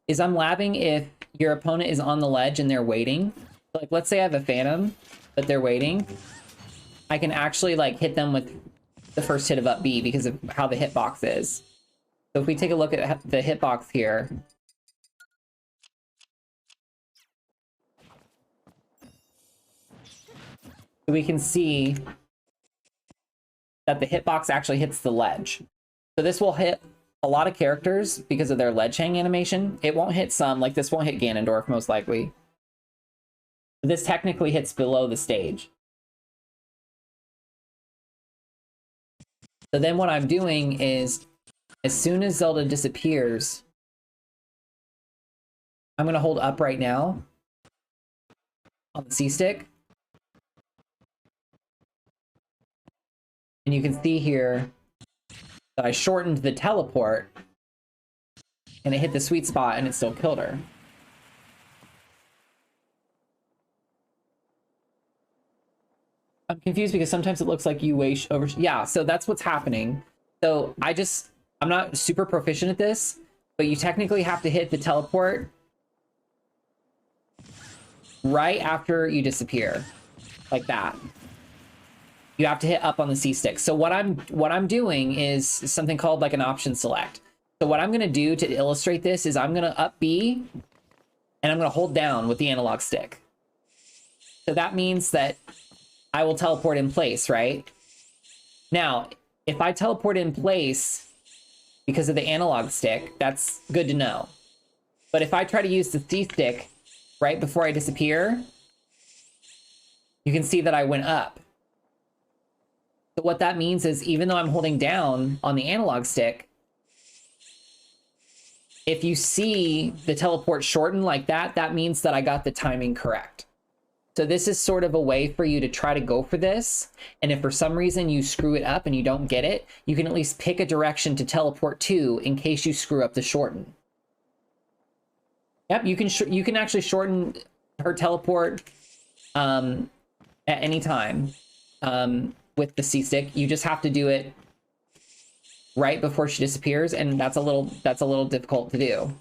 is I'm labbing if your opponent is on the ledge and they're waiting. Like, let's say I have a Phantom, but they're waiting. I can actually, like, hit them with the first hit of up B because of how the hitbox is. So if we take a look at the hitbox here, we can see that the hitbox actually hits the ledge. So this will hit a lot of characters because of their ledge hang animation. It won't hit some, like this won't hit Ganondorf most likely. This technically hits below the stage. So then what I'm doing is, as soon as Zelda disappears, I'm gonna hold up right now on the C stick. And you can see here that I shortened the teleport and it hit the sweet spot and it still killed her. I'm confused because sometimes it looks like you way over. Yeah, so that's what's happening. So I'm not super proficient at this, but you technically have to hit the teleport right after you disappear, like that. You have to hit up on the C stick. So what I'm doing is something called like an option select. So what I'm gonna do to illustrate this is I'm gonna up B and I'm gonna hold down with the analog stick. So that means that I will teleport in place, right? Now, if I teleport in place because of the analog stick, that's good to know. But if I try to use the C stick right before I disappear, you can see that I went up. So what that means is even though I'm holding down on the analog stick, if you see the teleport shorten like that, that means that I got the timing correct. So this is sort of a way for you to try to go for this. And if for some reason you screw it up and you don't get it, you can at least pick a direction to teleport to in case you screw up the shorten. Yep, you can actually shorten her teleport at any time. With the C stick, you just have to do it right before she disappears, and that's a little difficult to do.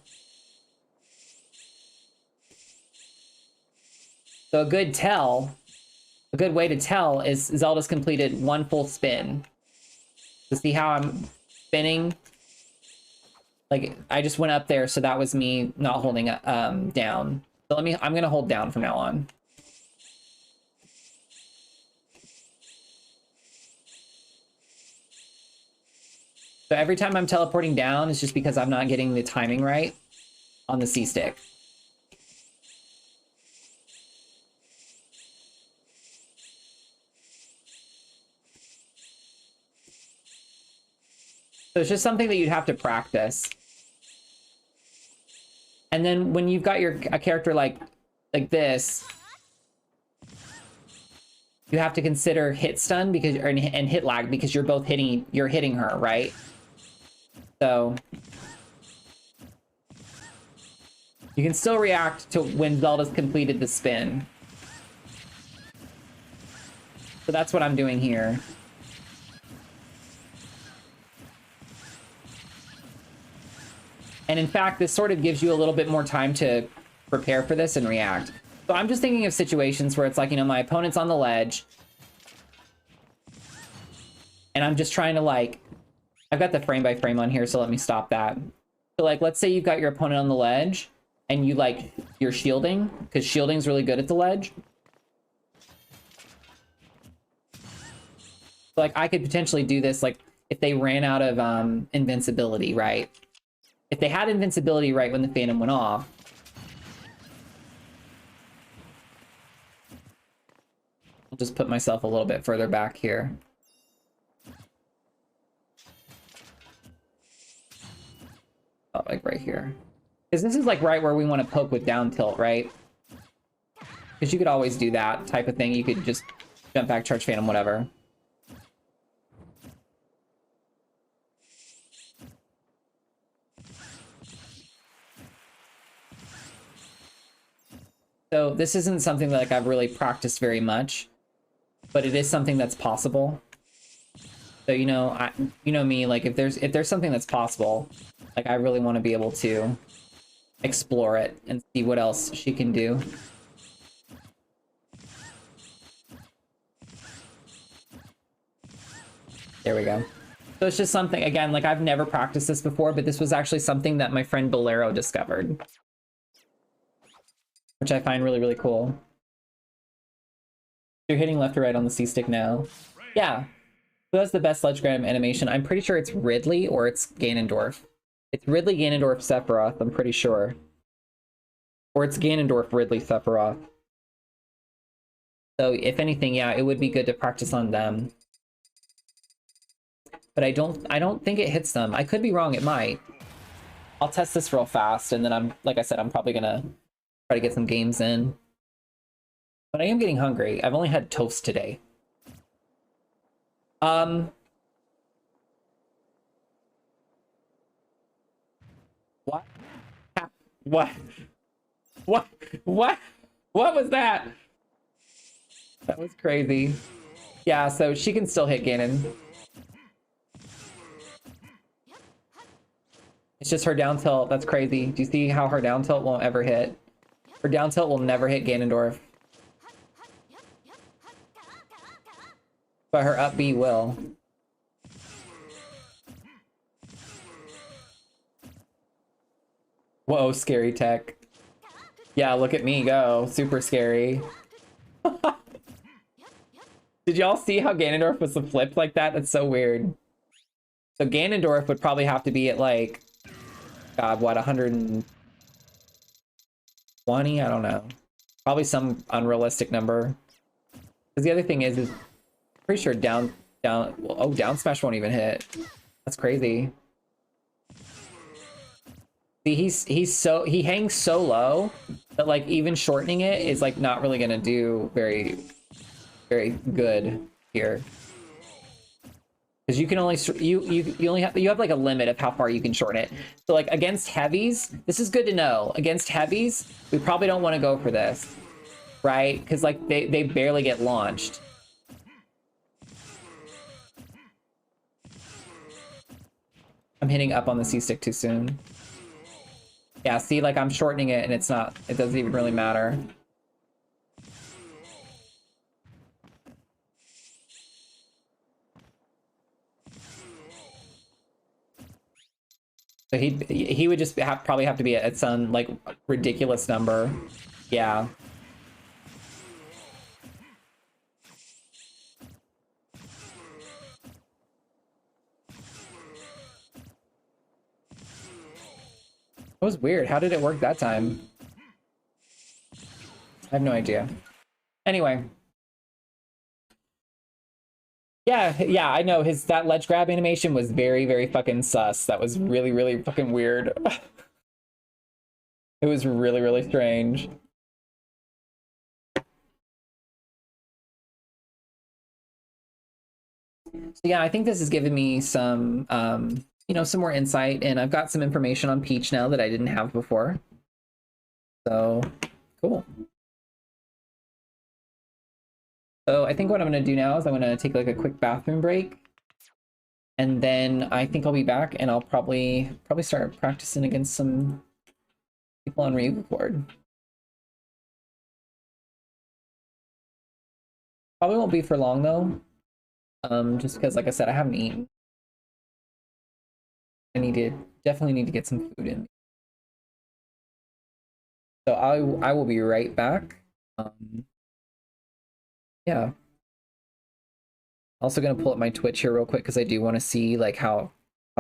So a good way to tell is Zelda's completed one full spin. To see how I'm spinning, like I just went up there, so that was me not holding down. So I'm gonna hold down from now on. So every time I'm teleporting down, it's just because I'm not getting the timing right on the C stick. So it's just something that you'd have to practice. And then when you've got a character like this, you have to consider hit stun and hit lag because you're hitting her, right? So you can still react to when Zelda's completed the spin. So that's what I'm doing here. And in fact, this sort of gives you a little bit more time to prepare for this and react. So I'm just thinking of situations where it's like, you know, my opponent's on the ledge and I'm just trying to like, I've got the frame by frame on here, so let me stop that. So like, let's say you've got your opponent on the ledge and you're shielding, because shielding's really good at the ledge. So like I could potentially do this like if they ran out of invincibility, right? If they had invincibility right when the Phantom went off, I'll just put myself a little bit further back here. Oh, like right here. Because this is like right where we want to poke with down tilt, right? Because you could always do that type of thing. You could just jump back, charge Phantom, whatever. So this isn't something that like I've really practiced very much, but it is something that's possible. So, you know, you know me, like if there's something that's possible, like I really want to be able to explore it and see what else she can do. There we go. So it's just something, again, like I've never practiced this before, but this was actually something that my friend Bolero discovered, which I find really, really cool. You're hitting left or right on the C-stick now. Yeah. Who has the best ledge grab animation? I'm pretty sure it's Ridley or it's Ganondorf. It's Ridley, Ganondorf, Sephiroth, I'm pretty sure. Or it's Ganondorf, Ridley, Sephiroth. So if anything, yeah, it would be good to practice on them. But I don't think it hits them. I could be wrong, it might. I'll test this real fast, and then like I said, I'm probably gonna try to get some games in. But I am getting hungry. I've only had toast today. What? What? What? What? What was that? That was crazy. Yeah, so she can still hit Ganon. It's just her down tilt. That's crazy. Do you see how her down tilt won't ever hit? Her down tilt will never hit Ganondorf. But her up B will. Whoa, scary tech. Yeah, look at me go. Super scary. Did y'all see how Ganondorf was flipped like that? That's so weird. So Ganondorf would probably have to be at like, God, what, 120? I don't know. Probably some unrealistic number. Because the other thing is pretty sure down smash won't even hit. That's crazy. See, he hangs so low that like even shortening it is like not really gonna do very good here. Because you can only you have like a limit of how far you can shorten it. So like against heavies, this is good to know. Against heavies, we probably don't want to go for this, right? Because like they barely get launched. I'm hitting up on the C-stick too soon. Yeah, see, like I'm shortening it and it doesn't even really matter. So he would just probably have to be at some like ridiculous number. Yeah. That was weird. How did it work that time? I have no idea. Anyway. Yeah, I know that ledge grab animation was very fucking sus. That was really fucking weird. It was really strange. So yeah, I think this has given me some you know, some more insight, and I've got some information on Peach now that I didn't have before. So cool. So I think what I'm gonna do now is I'm gonna take like a quick bathroom break. And then I think I'll be back and I'll probably start practicing against some people on Ryuga board. Probably won't be for long though. Just because like I said, I haven't eaten. Definitely need to get some food in. So I will be right back. Yeah. Also gonna pull up my Twitch here real quick because I do want to see like how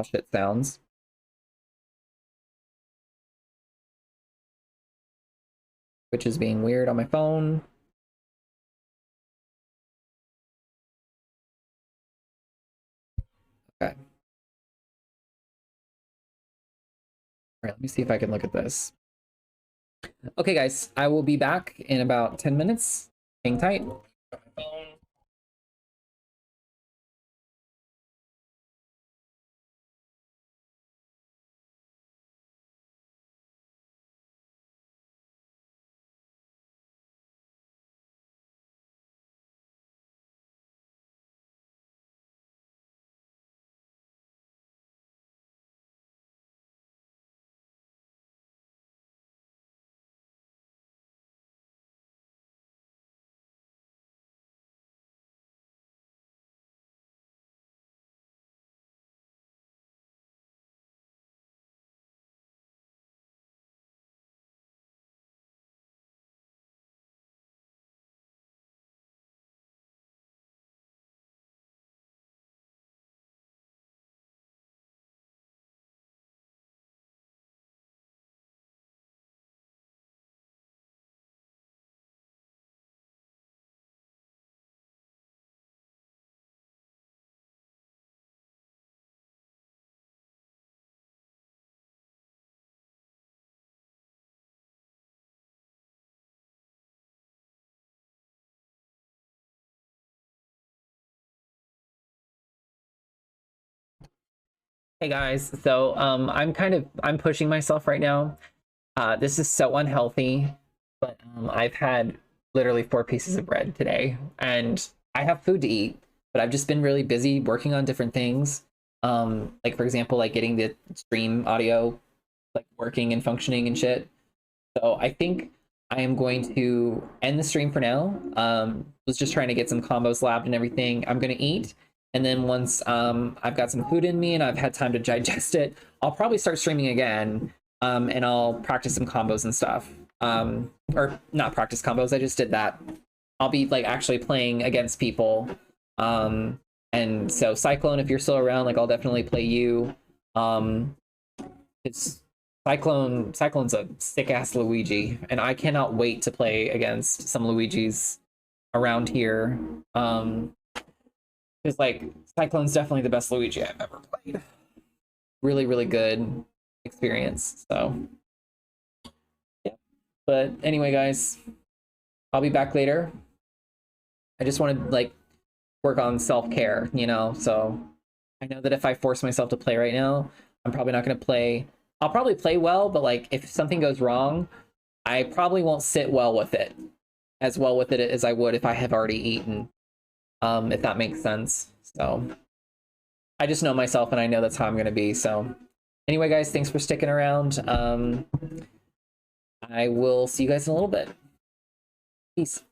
shit sounds. Which is being weird on my phone. Okay. All right, let me see if I can look at this. Okay, guys, I will be back in about 10 minutes. Hang tight. Hey guys, so I'm pushing myself right now. This is so unhealthy, but I've had literally 4 pieces of bread today, and I have food to eat, but I've just been really busy working on different things. Like for example, like getting the stream audio like working and functioning and shit. So I think I am going to end the stream for now. Was just trying to get some combos labbed and everything. I'm gonna eat, and then once I've got some food in me and I've had time to digest it, I'll probably start streaming again. And I'll practice some combos and stuff. Or not practice combos. I just did that. I'll be like actually playing against people. And so Cyclone, if you're still around, like I'll definitely play you. It's Cyclone's a sick ass Luigi, and I cannot wait to play against some Luigis around here. Because like Cyclone's definitely the best Luigi I've ever played. Really, really good experience. So yeah. But anyway, guys, I'll be back later. I just want to like work on self-care, you know. So I know that if I force myself to play right now, I'm probably not going to play. I'll probably play well, but like if something goes wrong, I probably won't sit well with it as I would if I have already eaten. If that makes sense. So I just know myself and I know that's how I'm going to be. So anyway, guys, thanks for sticking around. I will see you guys in a little bit. Peace.